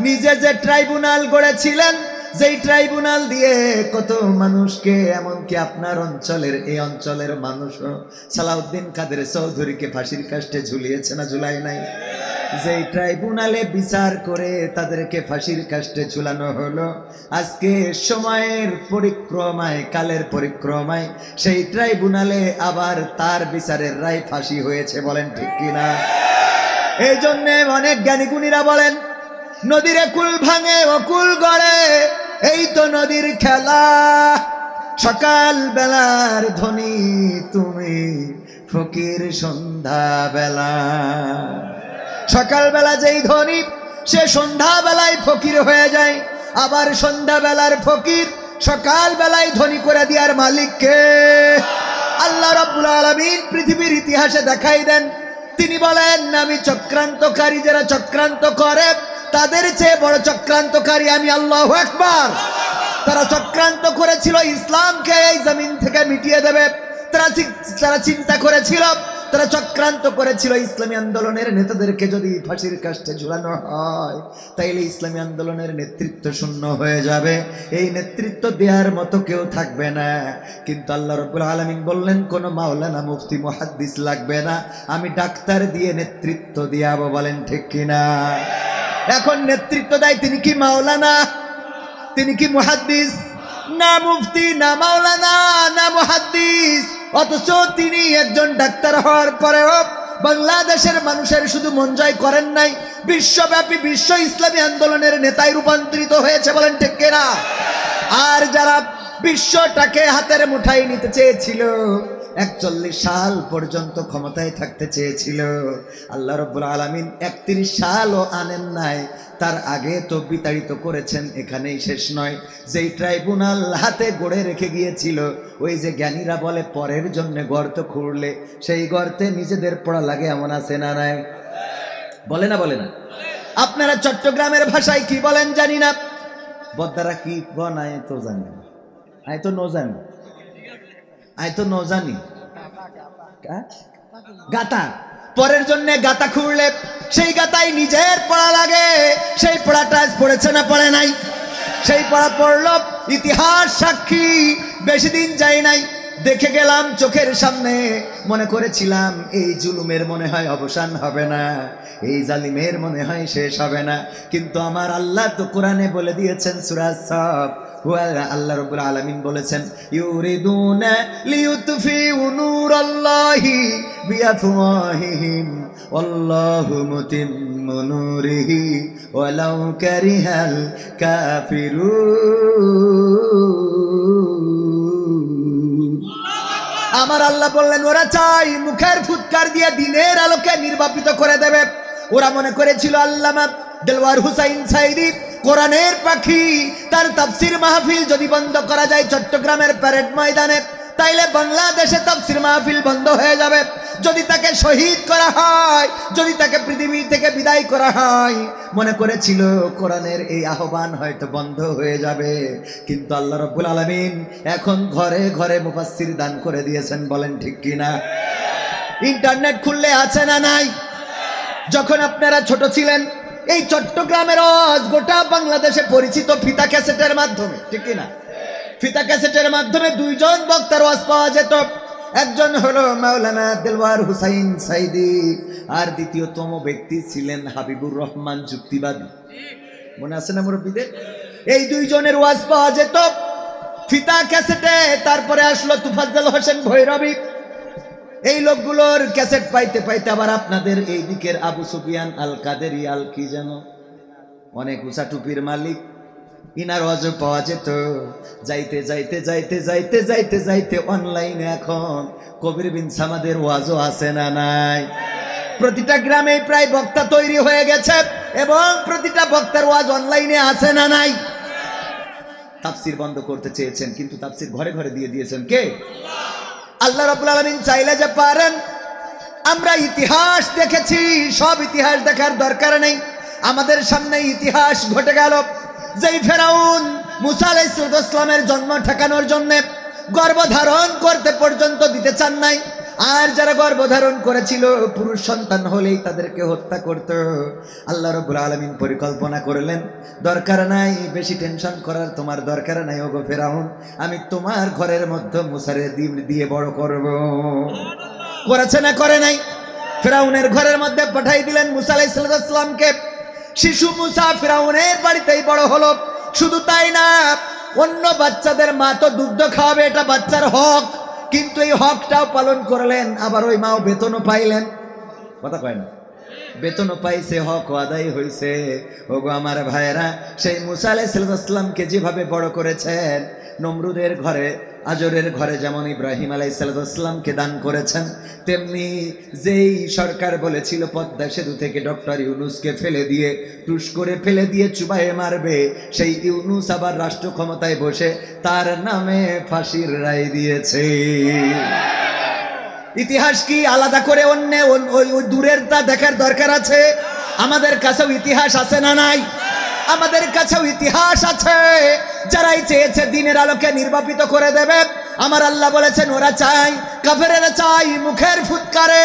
নিজে যে ট্রাইব্যুনাল গড়েছিলেন, যেই ট্রাইব্যুনাল দিয়ে কত মানুষকে, এমনকি আপনার অঞ্চলের, এই অঞ্চলের মানুষও সালাউদ্দিন কাদের চৌধুরীকে ফাঁসির কাস্টে ঝুলিয়েছে না ঝুলাই নাই? যেই ট্রাইব্যুনালে বিচার করে তাদেরকে ফাঁসির কাস্টে ঝুলানো হলো, আজকে সময়ের পরিক্রমায়, কালের পরিক্রমায় সেই ট্রাইব্যুনালে আবার তার বিচারের রায় ফাঁসি হয়েছে। বলেন ঠিক কিনা? এই জন্যে অনেক জ্ঞানীগুণীরা বলেন, নদীরে কুল ভাঙে ও কুল গড়ে, এই তো নদীর খেলা। সকাল বেলার ধ্বনি তুমি, ফকির সন্ধ্যা বেলা। সকাল বেলা যেই ধ্বনি, সে সন্ধ্যা বেলায় ফকির হয়ে যায়। আবার সন্ধ্যা বেলার ফকির সকাল বেলায় ধ্বনি করে দেওয়ার মালিককে আল্লাহ রাব্বুল আলামিন পৃথিবীর ইতিহাসে দেখাই দেন। তিনি বলেন, আমি চক্রান্তকারী, যারা চক্রান্ত করে তাদের চেয়ে বড় চক্রান্তকারী আমি। আল্লাহু আকবার। তারা চক্রান্ত করেছিল ইসলামকে এই জমিন থেকে মিটিয়ে দেবে। তারা চিন্তা করেছিল, তারা চক্রান্ত করেছিল ইসলামী আন্দোলনের নেতাদেরকে যদি ফাঁসির কাস্টে ঝুলানো হয়, তাইলে ইসলামী আন্দোলনের নেতৃত্ব শূন্য হয়ে যাবে, এই নেতৃত্ব দেওয়ার মতো কেউ থাকবে না। কিন্তু আল্লাহ রাব্বুল আলামিন বললেন, কোনো মাওলানা, মুফতি, মুহাদ্দিস লাগবে না, আমি ডাক্তার দিয়ে নেতৃত্ব দিয়াবো। বলেন ঠিক কিনা? এখন নেতৃত্ব দেয় তিনি কি মাওলানা, তিনি কি মুহাদ্দিস? না মুফতি, না মাওলানা, না মুহাদ্দিস। অথচ তিনি একজন ডাক্তার হওয়ার পরেও বাংলাদেশের মানুষের শুধু মন জয় করেন নাই, বিশ্বব্যাপী বিশ্ব ইসলামী আন্দোলনের নেতায় রূপান্তরিত হয়েছে। বলেন ঠিক কিনা? আর যারা বিশ্বটাকে হাতের মুঠায় নিতে চেয়েছিল, 41 সাল পর্যন্ত ক্ষমতায় থাকতে চেয়েছিল, আল্লাহ রাব্বুল আলামিন 31 সালও আনেন নাই, তার আগে তো বিতাড়িত করেছেন। এখানেই শেষ নয়, যেই ট্রাইব্যুনাল হাতে গড়ে রেখে গিয়েছিল, ওই যে জ্ঞানীরা বলে পরের জন্য গর্ত খুঁড়লে সেই গর্তে নিজেদের পড়া লাগে, এমন আছে না নাই? বলে না? বলে না? আপনারা চট্টগ্রামের ভাষায় কি বলেন জানি না, বদ্দারা কি বনায় তো জানি, আই তো নো জানি, গাতা। পরের জন্য গাতা খুঁড়লে সেই গাতায় নিজের পড়া লাগে, সেই পড়াটা পড়েছে না পড়ে নাই? সেই পড়া পড়ল, ইতিহাস সাক্ষী। বেশি দিন যায় নাই, দেখে গেলাম চোখের সামনে, মনে করেছিলাম এই জুলুমের মনে হয় অবসান হবে না, এই জালিমের মনে হয় শেষ হবে না। কিন্তু আমার আল্লাহ তো কোরআনে বলে দিয়েছেন, সূরা সাফ, আল্লাহ রাব্বুল আলামিন বলেছেন, ইউরিদুনা লিইউতফিউ নূরাল্লাহি বিআফওয়াহিহিম ওয়াল্লাহু মুতিম্মু নূরিহি ওয়ালাউ কারিহাল কাফিরুন। আমার আল্লাহ বললেন, ওরা চাই মুখের ফুৎকার দিয়ে দিনের আলোকে নির্বাপিত করে দেবে। ওরা মনে করেছিল আল্লামা দেলওয়ার হুসাইন সাইদি কোরআনের পাখি, তার তাফসির মাহফিল যদি বন্ধ করা যায় চট্টগ্রামের প্যারেড ময়দানে, তাইলে বাংলাদেশে তাফসির মাহফিল বন্ধ হয়ে যাবে। যদি তাকে শহীদ করা হয়, যদি তাকে পৃথিবী থেকে বিদায় করা হয়, মনে করেছিল কোরআনের এই আহ্বান হয়তো বন্ধ হয়ে যাবে। কিন্তু আল্লাহ রাব্বুল আলামিন এখন ঘরে ঘরে মুফাসসির দান করে দিয়েছেন। বলেন ঠিক কিনা? ইন্টারনেট খুললে আছে না নাই? যখন আপনারা ছোট ছিলেন, এই চট্টগ্রামের গোটা বাংলাদেশে পরিচিত ফিতা ক্যাসেটের মাধ্যমে, ঠিক কিনা? ফিতা ক্যাসেটের মাধ্যমে দুইজন বক্তার ওয়াজ পাওয়া যেত। একজন হলো মাওলানা দেলওয়ার হুসাইন সাইদি, আর দ্বিতীয়তম ব্যক্তি ছিলেন হাবিবুর রহমান যুক্তিবাদী। মনে আছে না মুরব্বীদের? এই দুইজনের ওয়াজ পাওয়া যেত ফিতা ক্যাসেটে। তারপরে আসলো তুফাজ্জল হোসেন ভৈরবী। এই লোকগুলোর ক্যাসেট পাইতে পাইতে আবার আপনাদের এই দিকের আবু সুফিয়ান আল কাদেরি আল কি যেন, অনেক উঁচা টুপির মালিক, ইনার ওয়াজও পাওয়া যেত। যাইতে যাইতে যাইতে যাইতে যাইতে যাইতে অনলাইনে এখন কবির বিন সামাদের ওয়াজও আছে না নাই? প্রতিটা গ্রামে প্রায় বক্তা তৈরি হয়ে গেছে এবং প্রতিটা বক্তার ওয়াজ অনলাইনে আছে না নাই? তাফসির বন্ধ করতে চেয়েছেন, কিন্তু তাফসির ঘরে ঘরে দিয়ে দিয়েছেন কে? আল্লাহ রাব্বুল আলামিন চাইলে যে পারেন। আমরা ইতিহাস দেখেছি, সব ইতিহাস দেখার দরকার নেই। আমাদের সামনে ইতিহাস ঘটে গেল, যেই ফেরাউন মুসা আলাইহিস সালামের জন্ম ঠেকানোর জন্য গর্ভধারণ করতে পর্যন্ত দিতে চান নাই, আর যারা গর্ভধারণ করেছিল পুরুষ সন্তান হলেই তাদেরকে হত্যা করত। আল্লাহ রাব্বুল আলামিন পরিকল্পনা করলেন, দরকার নাই বেশি টেনশন করার, তোমার দরকার নাই ওগো ফেরাউন, আমি তোমার ঘরের মধ্যে মুসারে দিয়ে বড় করব। করেছে না করে নাই? ফেরাউনের ঘরের মধ্যে পাঠাই দিলেন মুসা আলাইহিস সালামকে। শিশু মুসা ফেরাউনের বাড়িতেই বড় হলো। শুধু তাই না, অন্য বাচ্চাদের মা তো দুগ্ধ খাওয়াবে, এটা বাচ্চার হক, কিন্তু এই হকটাও পালন করলেন। আবার ওই মাও বেতনও পাইলেন। কথা কয় না? বেতনও পাইছে, হক আদায় হয়েছে। ওগো আমার ভাইয়েরা, সেই মুসা আলাইহিস সালামকে যেভাবে বড় করেছেন, নমরুদের ঘরে, আজরের ঘরে যেমন ইব্রাহিম আলাইহিস সালামকে দান করেছেন, তেমনি যেই সরকার বলেছিল পদ্মা সেতু থেকে ডক্টর ইউনূসকে ফেলে দিয়ে, টুস করে ফেলে দিয়ে চুবায়ে মারবে, সেই ইউনূস আবার রাষ্ট্র ক্ষমতায় বসে তার নামে ফাঁসির রায় দিয়েছে। ইতিহাস কি আলাদা করে অন্য ওই দূরেরটা দেখার দরকার আছে? আমাদের কাছেও ইতিহাস আছে না নাই? আমাদের কাছেও ইতিহাস আছে। যারাই চেয়েছে দিনের আলোকে নির্বাপিত করে দেবে, আমার আল্লাহ বলেছেন ওরা চাই, কাফেরেরা চাই মুখের ফুৎকারে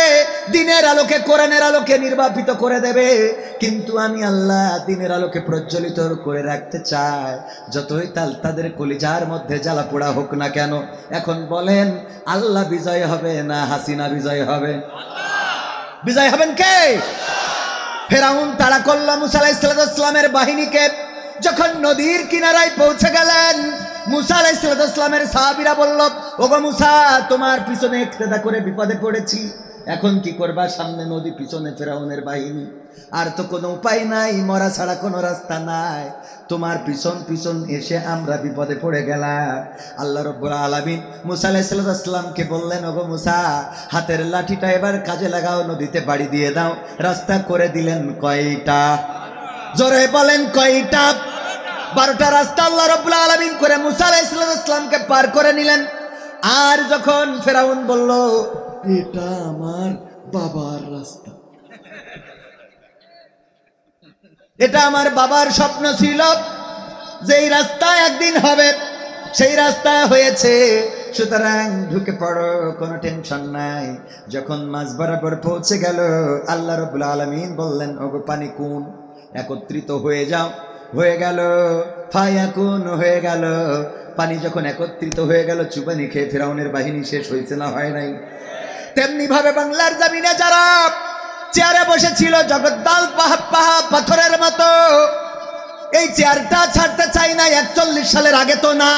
দিনের আলোকে, কোরআনের আলোকে নির্বাপিত করে দেবে। কিন্তু আমি আল্লাহ দিনের আলোকে প্রজ্বলিত করে রাখতে চাই, যতই তাদের কলিজার মধ্যে জ্বালা পোড়া হোক না কেন। এখন বলেন, আল্লাহ বিজয় হবে না হাসিনা বিজয় হবে? বিজয় হবেন কে? ফেরাউন তাড়া করল মুসা আলাইহিস সালামের বাহিনীকে। যখন নদীর কিনারায় পৌঁছে গেলেন, মুসা আলাইহিস সালামের সাহাবীরা বলল, ওগো মুসা, তোমার পিছনে ইক্তেদা করে বিপদে পড়েছি, এখন কি করবা? সামনে নদী, পিছনে ফেরাউনের বাহিনী, আর তো কোনো উপায় নাই, মরা ছাড়া কোনো রাস্তা নাই, তোমার পিছন পিছন এসে আমরা বিপদে পড়ে গেলাম। আল্লাহ রাব্বুল আলামিন মুসা আলাইহিস সালামকে বললেন, ওগো মুসা, হাতের লাঠিটা এবার কাজে লাগাও, নদীতে বাড়ি দিয়ে দাও। রাস্তা করে দিলেন কয়টা? জোরে বলেন কয়টা? 12টা রাস্তা আল্লাহ রাব্বুল আলামিন করে মুসা আলাইহিস সালামকে পার করে নিলেন। আর যখন ফেরাউন বলল, এটা আমার বাবার রাস্তা, এটা আমার বাবার স্বপ্ন ছিল, যেই রাস্তা একদিন হবে সেই রাস্তা হয়েছে, সুতরাং ঢুকে পড়ো, কোনো টেনশন নাই। যখন মাঝ বরাবর পৌঁছে গেল, আল্লাহ রাব্বুল আলামিন বললেন, ওগো পানি কুন, একত্রিত হয়ে যাও। হয়ে গেল, ফায়াকুন হয়ে গেল। পানি যখন একত্রিত হয়ে গেল, চুবানি খেয়ে ফেরাউনের বাহিনী শেষ হয়েছে না হয় নাই? তেমনি ভাবে বাংলার জমিনে যারা চেয়ারে বসেছিল জগদ্দল পাথরের মতো, এই চেয়ারটা ছাড়তে চাই না 41 সালের আগে তো না,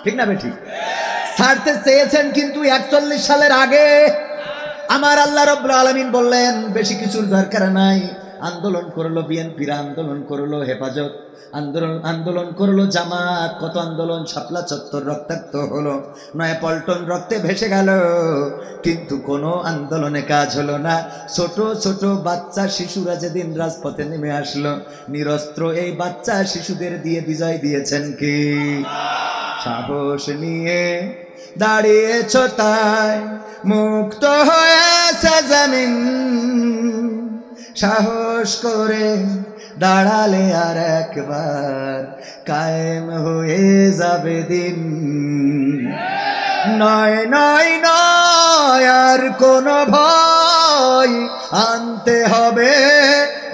ঠিক না বেঠিক? ছাড়তে চেয়েছেন কিন্তু 41 সালের আগে। আমার আল্লাহ রাব্বুল আলামিন বললেন, বেশি কিছুর দরকার নাই। আন্দোলন করলো বিএনপির, আন্দোলন করলো হেফাজত, আন্দোলন করলো জামাত, কত আন্দোলন, শাপলা চত্বর রক্তাক্ত হলো, নয়াপল্টন রক্তে ভেসে গেল, কিন্তু কোনো আন্দোলনে কাজ হলো না। ছোট ছোট বাচ্চা শিশুরা যেদিন রাজপথে নেমে আসলো, নিরস্ত্র এই বাচ্চা শিশুদের দিয়ে বিজয় দিয়েছেন কি? সাহস নিয়ে দাঁড়িয়েছ তাই মুক্ত হয়েছে জমিন, সাহস করে দাঁড়ালে আর একবার কায়েম হয়ে যাবে দিন। নয় নয় নয় আর কোনো ভয়, আনতে হবে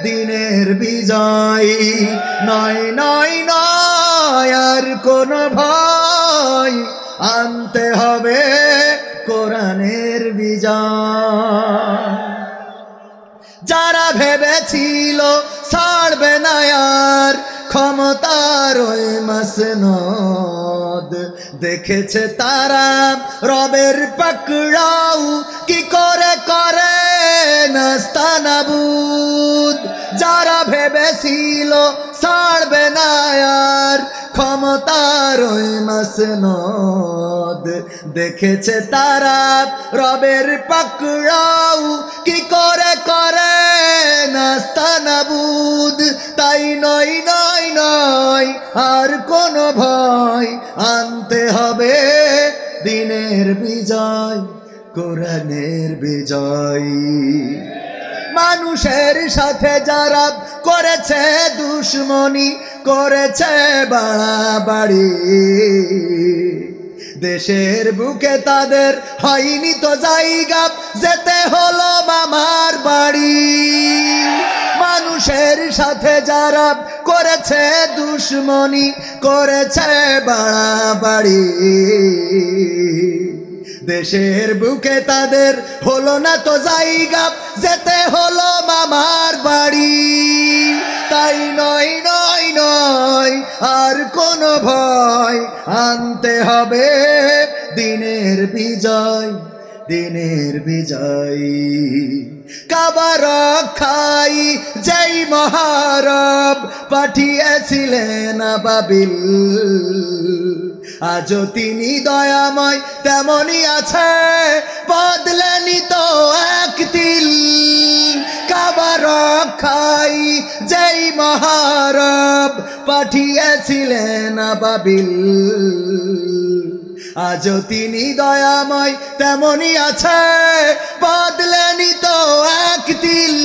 দিনের বিজয়। নয় নয় নয় আর কোনো ভয়, আনতে হবে কোরআনের বিজয়। যারা ভেবেছিল ছাড়বে না আর ক্ষমতার ওই মাসনদ, দেখেছে তারা রবের পাকড়াও কি করে করে নাস্তানাবুদ। যারা ভেবেছিল ছাড়বে না আর ক্ষমতার ওই মাসনদ, দেখেছে তারা রবের পাকড়াও কি করে করে নাস্তানাবুদ। তাই নয় নয় নয় আর কোনো ভয়, আনতে হবে দিনের বিজয়, কোরআনের বিজয়। মানুষের সাথে যারা করেছে দুশ্মনী, করেছে বাড়াবাড়ি, দেশের বুকে তাদের হয়নি তো জায়গা, যেতে হলো মামার বাড়ি। মানুষের সাথে যারা করেছে দুশ্মনী, করেছে বাড়াবাড়ি, দেশের বুকে তাদের হলো না তো জায়গা, যেতে হলো মামার বাড়ি। তাই নয় নয় নয় আর কোনো ভয়, আনতে হবে দিনের বিজয়, দিনের বিজয়। কাবা রক্ষাই যেই মহারব পাঠিয়েছিলেন আবাবিল, আজও তিনি দয়াময় তেমনই আছে, বদলেনি তো এক তিল। কাবা রক্ষাই যেই মহারব পাঠিয়েছিলেন আবাবিল, আজও তিনি দয়াময় তেমনই আছে, বদলেনি তো এক তিল।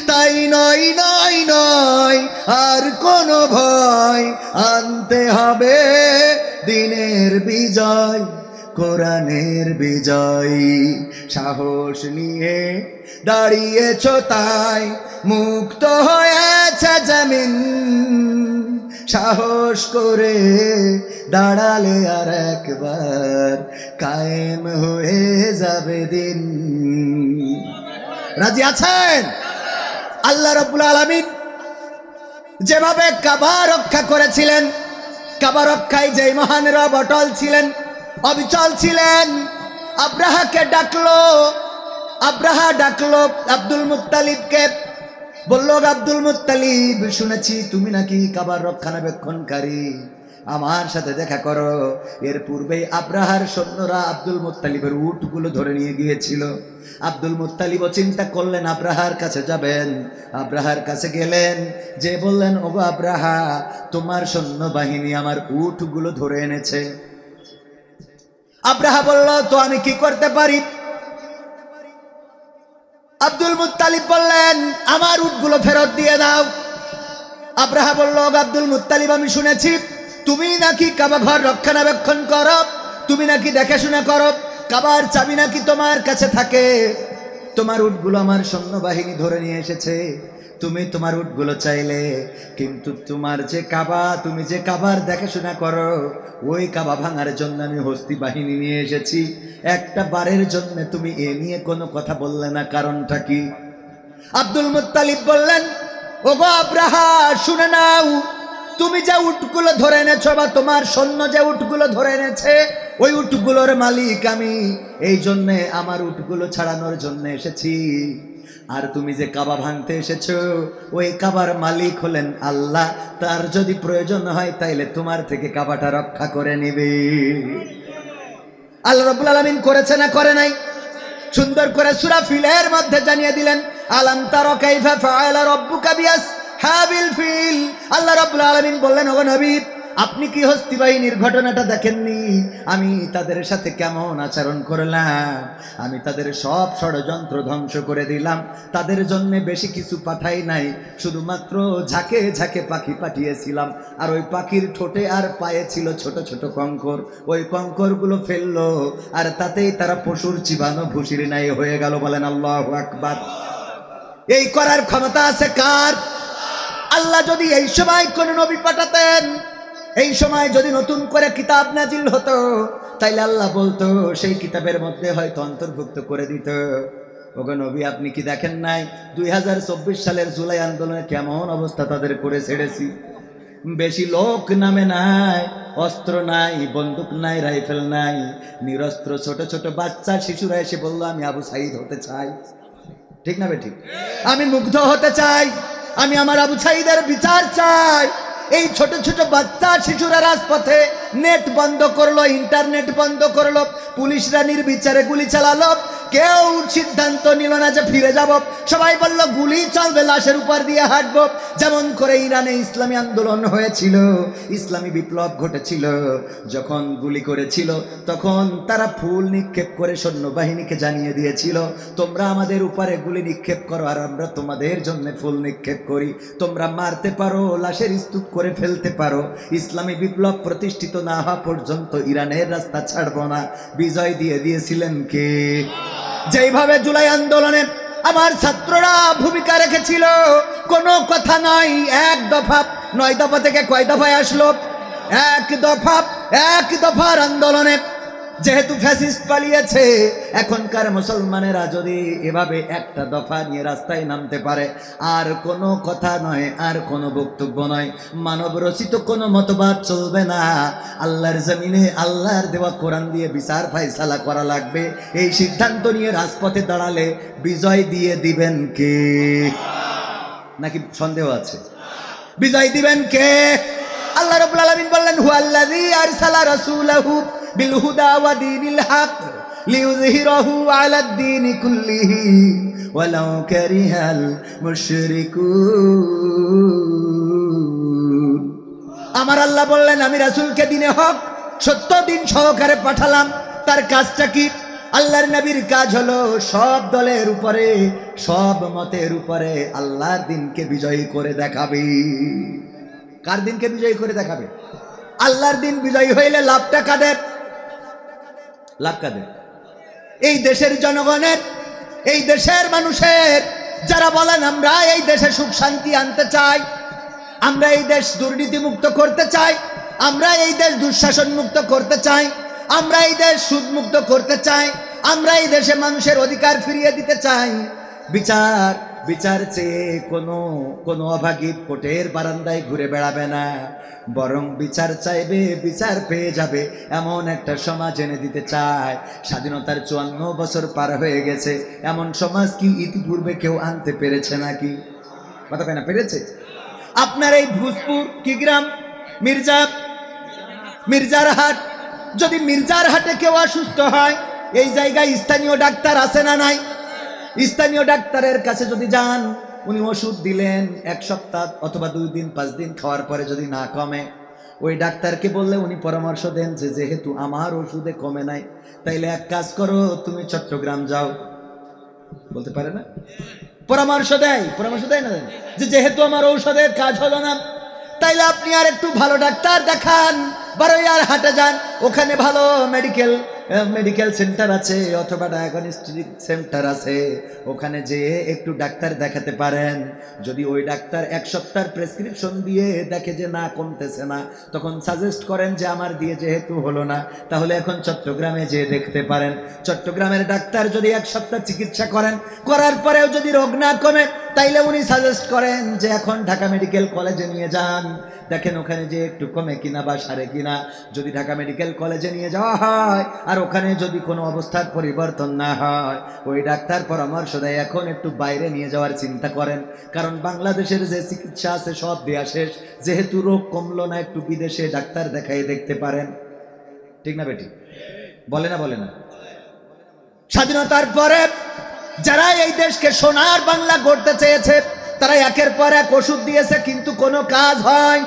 তাই নয় নয় নয় আর কোনো ভয়, আনতে হবে দিনের বিজয়, কোরআনের বিজয়। সাহস নিয়ে দাঁড়িয়েছ তাই মুক্ত হয়েছে জমিন, সাহস করে দাঁড়ালে আর একবার কায়েম হয়ে যাবে দিন। রাজি আছেন? আল্লাহ রাব্বুল আলামিন যেভাবে কাবা রক্ষা করেছিলেন, কাবা রক্ষায় যেই মহান রব অটল ছিলেন, অবিচল ছিলেন, আব্রাহাকে ডাকলো, আব্রাহা ডাকলো আব্দুল মুত্তালিবকে, বলল আব্দুল মুত্তালিব, শুনেছি তুমি নাকি কাবার রক্ষণাবেক্ষণকারী, আমার সাথে দেখা করো। এর পূর্বেই আব্রাহার সৈন্যরা আব্দুল মুত্তালিবের উটগুলো ধরে নিয়ে গিয়েছিল। আব্দুল মুত্তালিবও চিন্তা করলেন আব্রাহার কাছে যাবেন। আব্রাহার কাছে গেলেন, যে বললেন, ওগো আব্রাহা, তোমার সৈন্যবাহিনী আমার উটগুলো ধরে এনেছে। আব্রাহা বলল, তো আমি কি করতে পারি? আব্দুল মুত্তালিব বললেন, আমার উটগুলো ফেরত দিয়ে দাও। আব্রাহা বলল, আব্দুল মুত্তালিব, আমি শুনেছি তুমি নাকি কাবা ঘর রক্ষণাবেক্ষণ করো, তুমি নাকি দেখাশোনা করো, কাবার চাবি নাকি তোমার কাছে থাকে, তোমার উটগুলো আমার সৈন্যবাহিনী ধরে নিয়ে এসেছে, তুমি তোমার উটগুলো চাইলে, কিন্তু তোমার যে কাবা, তুমি যে কাবার দেখাশোনা করো, ওই কাবা ভাঙার জন্য আমি হস্তি বাহিনী নিয়ে এসেছি। একটা বারের জন্য তুমি এ নিয়ে কোনো কথা বললে না, কারণটা কি? আব্দুল মুত্তালিব বললেন, ওগো আব্রাহা, শুনে নাও, তুমি যে উটগুলো ধরে এনেছো, বা তোমার সৈন্য যে উটগুলো ধরে এনেছে, ওই উটগুলোর মালিক আমি, এই জন্যে আমার উটগুলো ছাড়ানোর জন্য এসেছি। আর তুমি যে কাবা ভাঙতে এসেছো, ওই কাবার মালিক হলেন আল্লাহ, তার যদি প্রয়োজন হয় তাইলে তোমার থেকে কাবাটা রক্ষা করে নিবে। আল্লাহ রাব্বুল আলামিন করেছে না করে নাই? সুন্দর করে সূরা ফিলের মধ্যে জানিয়ে দিলেন, আলাম তারা কাইফা ফাআলা রাব্বুকা বিআসহাবিল ফিল। আল্লাহ রাব্বুল আলামিন বললেন, ওগো নবী, আপনি কি হস্তি বাহিনীর ঘটনাটা দেখেননি? আমি তাদের সাথে কেমন আচরণ করলাম, আমি তাদের সব ষড়যন্ত্র ধ্বংস করে দিলাম। তাদের জন্য বেশি কিছু পাঠাই নাই, শুধুমাত্র ঝাঁকে ঝাঁকে পাখি পাঠিয়েছিলাম। আর ওই পাখির ঠোঁটে আর পায়ে ছিল ছোট ছোট কঙ্কর, ওই কঙ্করগুলো ফেললো, আর তাতেই তারা পশুর চিবানো ভুসির নাই হয়ে গেল। বলেন আল্লাহু আকবার। এই করার ক্ষমতা আছে কার? আল্লাহ যদি এই সময় কোন নবী পাঠাতেন, এই সময় যদি নতুন করে কিতাব নাজিল হতো, তাইলে আল্লাহ বলতো, সেই কিতাবের মধ্যে হয়তো অন্তর্ভুক্ত করে দিত। ওগো নবী, আপনি কি দেখেন নাই 2024 সালের জুলাই আন্দোলনে কেমন অবস্থা তাদের করে ছেড়েছি? বেশি লোক নামে নাই, অস্ত্র নাই, বন্দুক নাই, রাইফেল নাই, নিরস্ত্র ছোট ছোট বাচ্চা শিশুরা এসে বললো, আমি আবু সাঈদ হতে চাই। ঠিক না বেঠিক? আমি মুগ্ধ হতে চাই, আমি আমার আবু সাঈদের বিচার চাই। এই ছোট ছোট বাচ্চা শিশুরা রাজপথে নেট বন্ধ করলো, ইন্টারনেট বন্ধ করলো, পুলিশরা নির্বিচারে গুলি চালালো, কেউ সিদ্ধান্ত নিল না যে ফিরে যাব, সবাই বলল গুলি চলবে, লাশের উপর দিয়ে হাঁটবো। যেমন করে ইরানে ইসলামী আন্দোলন হয়েছিল, ইসলামী বিপ্লব ঘটেছিল, যখন গুলি করেছিল তখন তারা ফুল নিক্ষেপ করে সৈন্যবাহিনীকে জানিয়ে দিয়েছিল, তোমরা আমাদের উপরে গুলি নিক্ষেপ করো আর আমরা তোমাদের জন্য ফুল নিক্ষেপ করি, তোমরা মারতে পারো, লাশের স্তূপ করে ফেলতে পারো, ইসলামী বিপ্লব প্রতিষ্ঠিত না হওয়া পর্যন্ত ইরানের রাস্তা ছাড়বো না। বিজয় দিয়ে দিয়েছিলেন কে? যেইভাবে জুলাই আন্দোলনে আমার ছাত্ররা ভূমিকা রেখেছিল, কোনো কথা নয়, এক দফা, 9 দফা থেকে কয় দফায় আসলো? এক দফার আন্দোলনে যেহেতু ফ্যাসিস্ট পালিয়েছে, এখনকার মুসলমানেরা যদি এভাবে একটা দফা নিয়ে রাস্তায় নামতে পারে, আর কোনো কথা নয়, আর কোনো বক্তব্য নয়, মানব রচিত কোনো মতবাদ চলবে না, আল্লাহর জমিনে আল্লাহর দেওয়া কোরআন দিয়ে বিচার ফায়সালা করা লাগবে, এই সিদ্ধান্ত নিয়ে রাজপথে দাঁড়ালে বিজয় দিয়ে দিবেন কে? নাকি সন্দেহ আছে? বিজয় দিবেন কে? আল্লাহ রাব্বুল আলামিন বললেন, হুয়াল্লাযী আরসালা রাসূলাহু বিল হুদা ওয়া দীনিল হক লিইয়ুযহিরাহু আলাদ দীনি কুল্লিহি ওয়ালাউ কারিহাল মুশরিকুন। আমার আল্লাহ বললেন, আমি রাসূলকে দ্বীনে হক, সত্য দিন সহকারে পাঠালাম। তার কাজটা কি? আল্লাহর নবীর কাজ হলো সব দলের উপরে, সব মতের উপরে আল্লাহর দিনকে বিজয়ী করে দেখাবে। কার দিনকে বিজয়ী করে দেখাবে? আল্লাহর দিন বিজয়ী হইলে লাভটা কাদের? লাভ কাদের? এই দেশের জনগণের, এই দেশের মানুষের, যারা বলেন আমরা এই দেশে সুখ শান্তি আনতে চাই, আমরা এই দেশ দুর্নীতি মুক্ত করতে চাই, আমরা এই দেশ দুঃশাসন মুক্ত করতে চাই, আমরা এই দেশ সুদ মুক্ত করতে চাই, আমরা এই দেশে মানুষের অধিকার ফিরিয়ে দিতে চাই। বিচার চেয়ে কোনো অভাগী কোর্টের বারান্দায় ঘুরে বেড়াবে না, বরং বিচার চাইবে, বিচার পেয়ে যাবে, এমন একটা সমাজ এনে দিতে চায়। স্বাধীনতার 54 বছর পার হয়ে গেছে, এমন সমাজ কি ইতিপূর্বে কেউ আনতে পেরেছে নাকি? কথা কয় না, পেরেছে? আপনার এই ভোজপুর কি গ্রাম? মির্জারহাট। যদি মির্জারহাটে কেউ অসুস্থ হয়, এই জায়গায় স্থানীয় ডাক্তার আছে না নাই? স্থানীয় ডাক্তারের কাছে যদি যান, উনি ওষুধ দিলেন, 1 সপ্তাহ অথবা 2 দিন 5 দিন খাওয়ার পরে যদি না কমে, ওই ডাক্তারকে বললে উনি পরামর্শ দেন যে যেহেতু আমার ওষুধে কমে নাই, তাইলে এক কাজ করো, তুমি চট্টগ্রাম যাও। বলতে পারে না? পরামর্শ দেয় না যে যেহেতু আমার ঔষধের কাজ হলো না, তাইলে আপনি আর একটু ভালো ডাক্তার দেখান, বারৈয়ারহাটে যান, ওখানে ভালো মেডিকেল সেন্টার আছে অথবা ডায়াগনস্টিক সেন্টার আছে, ওখানে যেয়ে একটু ডাক্তার দেখাতে পারেন। যদি ওই ডাক্তার 1 সপ্তাহের প্রেসক্রিপশন দিয়ে দেখে যে না কমতেছে না, তখন সাজেস্ট করেন যে আমার দিয়ে যেহেতু হলো না, তাহলে এখন চট্টগ্রামে যেয়ে দেখতে পারেন। চট্টগ্রামের ডাক্তার যদি 1 সপ্তাহ চিকিৎসা করার পরেও যদি রোগ না কমে, তাইলে উনি সাজেস্ট করেন যে এখন ঢাকা মেডিকেল কলেজে নিয়ে যান, দেখেন ওখানে যে একটু কমে কিনা বা সারে কিনা। যদি ঢাকা মেডিকেল কলেজে নিয়ে যাওয়া হয় আর ওখানে যদি কোনো অবস্থার পরিবর্তন না হয়, ওই ডাক্তার পরামর্শ দেয় এখন একটু বাইরে নিয়ে যাওয়ার চিন্তা করেন, কারণ বাংলাদেশের যে চিকিৎসা আছে সব দেয়া শেষ, যেহেতু রোগ কমলো না, একটু বিদেশে ডাক্তার দেখাই দেখতে পারেন। ঠিক না বেটি? বলে না? স্বাধীনতার পরে যারা এই দেশকে সোনার বাংলা গড়তে চেয়েছে, তারা একের পর এক ওষুধ দিয়েছে, কিন্তু কোনো কাজ হয়,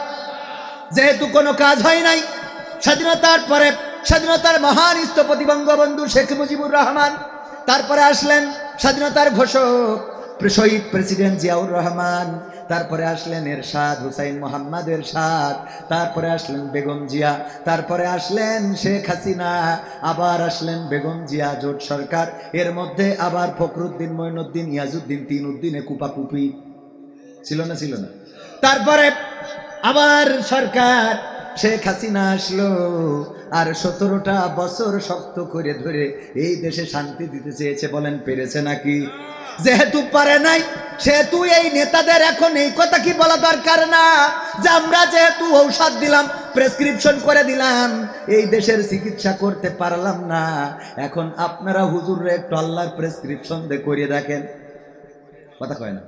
যেহেতু কোনো কাজ হয় নাই, স্বাধীনতার পরে স্বাধীনতার মহান স্থপতি বঙ্গবন্ধু শেখ মুজিবুর রহমান, তারপরে আসলেন স্বাধীনতার ঘোষক শহীদ প্রেসিডেন্ট জিয়াউর রহমান, তারপরে আসলেন এরশাদ হুসাইন মোহাম্মদ এরশাদ, তারপরে আসলেন বেগম জিয়া, তারপরে আসলেন শেখ হাসিনা, আবার আসলেন বেগম জিয়া, জোট সরকার। এর মধ্যে আবার ফখরুদ্দিন, মঈনুদ্দিন, ইয়াজউদ্দিন, 3 উদ্দিনে কুপাকুপি ছিল না? তারপরে আবার সরকার শেখ হাসিনা আসলো, আর 17টা বছর শক্ত করে ধরে এই দেশে শান্তি দিতে চেয়েছে। বলেন পেরেছে নাকি? যেহেতু পারে নাই, সেহেতু এই নেতাদের এখন এই কথা কি বলা দরকার না যে আমরা যেহেতু ঔষধ দিলাম, প্রেসক্রিপশন করে দিলাম, এই দেশের চিকিৎসা করতে পারলাম না, এখন আপনারা হুজুররে একটু আল্লাহর প্রেসক্রিপশন দিয়ে করিয়ে দেখেন। কথা কয় না?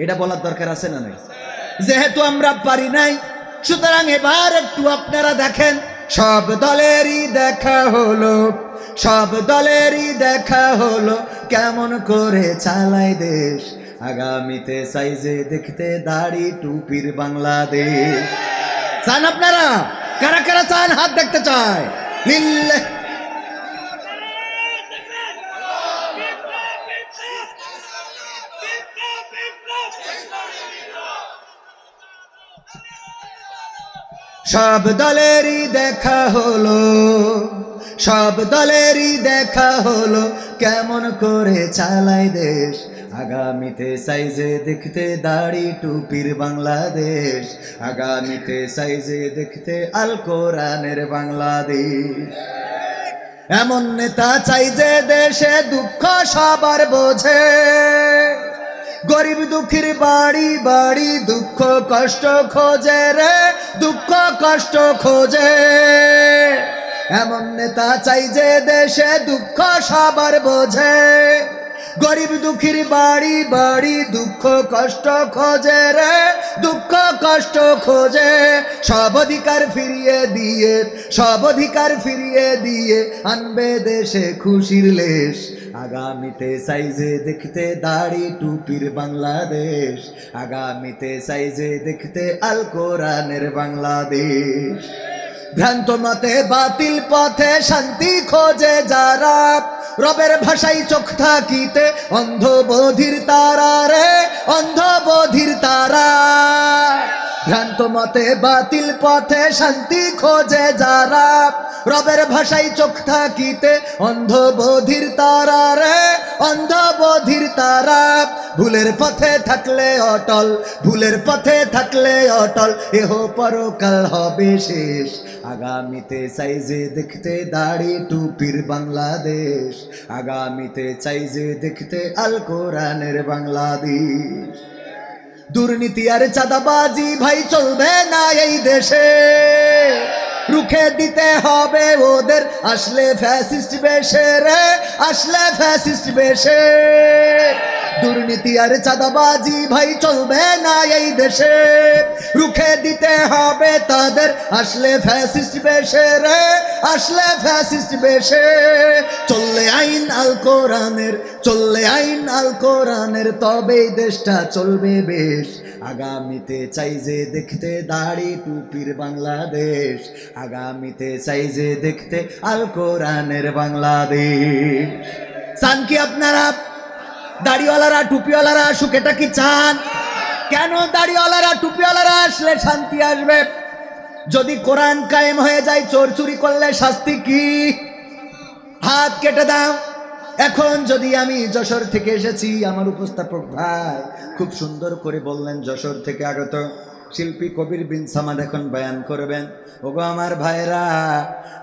এটা বলার দরকার আছে না নাই? যেহেতু আমরা পারি নাই, সুতরাং এবার একটু আপনারা দেখেন, সব দলেরই দেখা হলো, সব দলেরই দেখা হলো কেমন করে চালায় দেশ, আগামীতে সাইজে দেখতে দাড়ি টুপির বাংলাদেশ। চান আপনারা? কারা কারা চান? হাত দেখতে চায়। লিল্লাহ। সব দলেরই দেখা হলো, সব দলেরই দেখা হলো কেমন করে চালায় দেশ, আগামীতে সাইজে দেখতে দাড়ি টুপির বাংলাদেশ, আগামীতে সাইজে দেখতে আল কোরআনের বাংলাদেশ। এমন নেতা চাই যে দেশে দুঃখ সবার বোঝে, গরিব দুঃখীর বাড়ি বাড়ি দুঃখ কষ্ট খোঁজে রে, দুঃখ কষ্ট খোঁজে। এমন নেতা চাই যে দেশে দুঃখ সবার বোঝে, গরিব দুঃখীর বাড়ি বাড়ি দুঃখ কষ্ট খোঁজে রে, দুঃখ কষ্ট খোঁজে। সব অধিকার ফিরিয়ে দিয়ে, সব অধিকার ফিরিয়ে দিয়ে আনবে দেশে খুশির লেশ, আগামীতে সাইজে দেখতে দাড়ি টুপির বাংলাদেশ, আগামীতে সাইজে দেখতে আল কোরআনের বাংলাদেশ। ভ্রান্ত মতে বাতিল পথে শান্তি খোঁজে যারা, রবের ভাষায় চোখ থাকিতে অন্ধ বধির তারা রে, অন্ধ বধির তারা। ভ্রান্ত মতে বাতিল পথে শান্তি খোঁজে যারা, রবের ভাষায় চোখ থাকিতে অন্ধ বধির তারা রে, অন্ধ বধির তারা। ভুলের পথে থাকলে অটল, ভুলের পথে থাকলে অটল, এহ পরকাল হবে শেষ, আগামীতে সাইজে দেখতে দাড়ি টুপির বাংলাদেশ, আগামীতে চাইজে দেখতে আল কোরআনের বাংলাদেশ। দুর্নীতি আর চাঁদাবাজি ভাই চলবে না এই দেশে, রুখে দিতে হবে ওদের আসলে ফ্যাসিস্ট বেশে রে, আসলে ফ্যাসিস্ট বেশে। দুর্নীতি আর চাঁদাবাজি ভাই চলবে না এই দেশে, রুখে দিতে হবে তাদের আসলে ফ্যাসিস্ট বেশে রে, আসলে ফ্যাসিস্ট বেশে। চললে আইন আল কোরআনের, চললে আইন আল কোরআনের, তবেই দেশটা চলবে বেশ, আগামীতে চাই যে দেখতে দাড়ি টুপির বাংলাদেশ, আগামীতে চাই যে দেখতে আল কোরআনের বাংলাদেশ। চান কি আপনারা? দাড়িওয়ালারা টুপিওয়ালারা আসুক, এটা কি চান? কেন দাড়িওয়ালারা টুপিওয়ালারা আসলে শান্তি আসবে? যদি কোরআন কায়েম হয়ে যায়, চোর চুরি করলে শাস্তি কি? হাত কেটে দাও। এখন যদি আমি যশোর থেকে এসেছি, আমার উপস্থাপক ভাই খুব সুন্দর করে বললেন যশোর থেকে আগত শিল্পী কবির বিন সামাদ এখন বয়ান করবেন। ওগো আমার ভাইরা,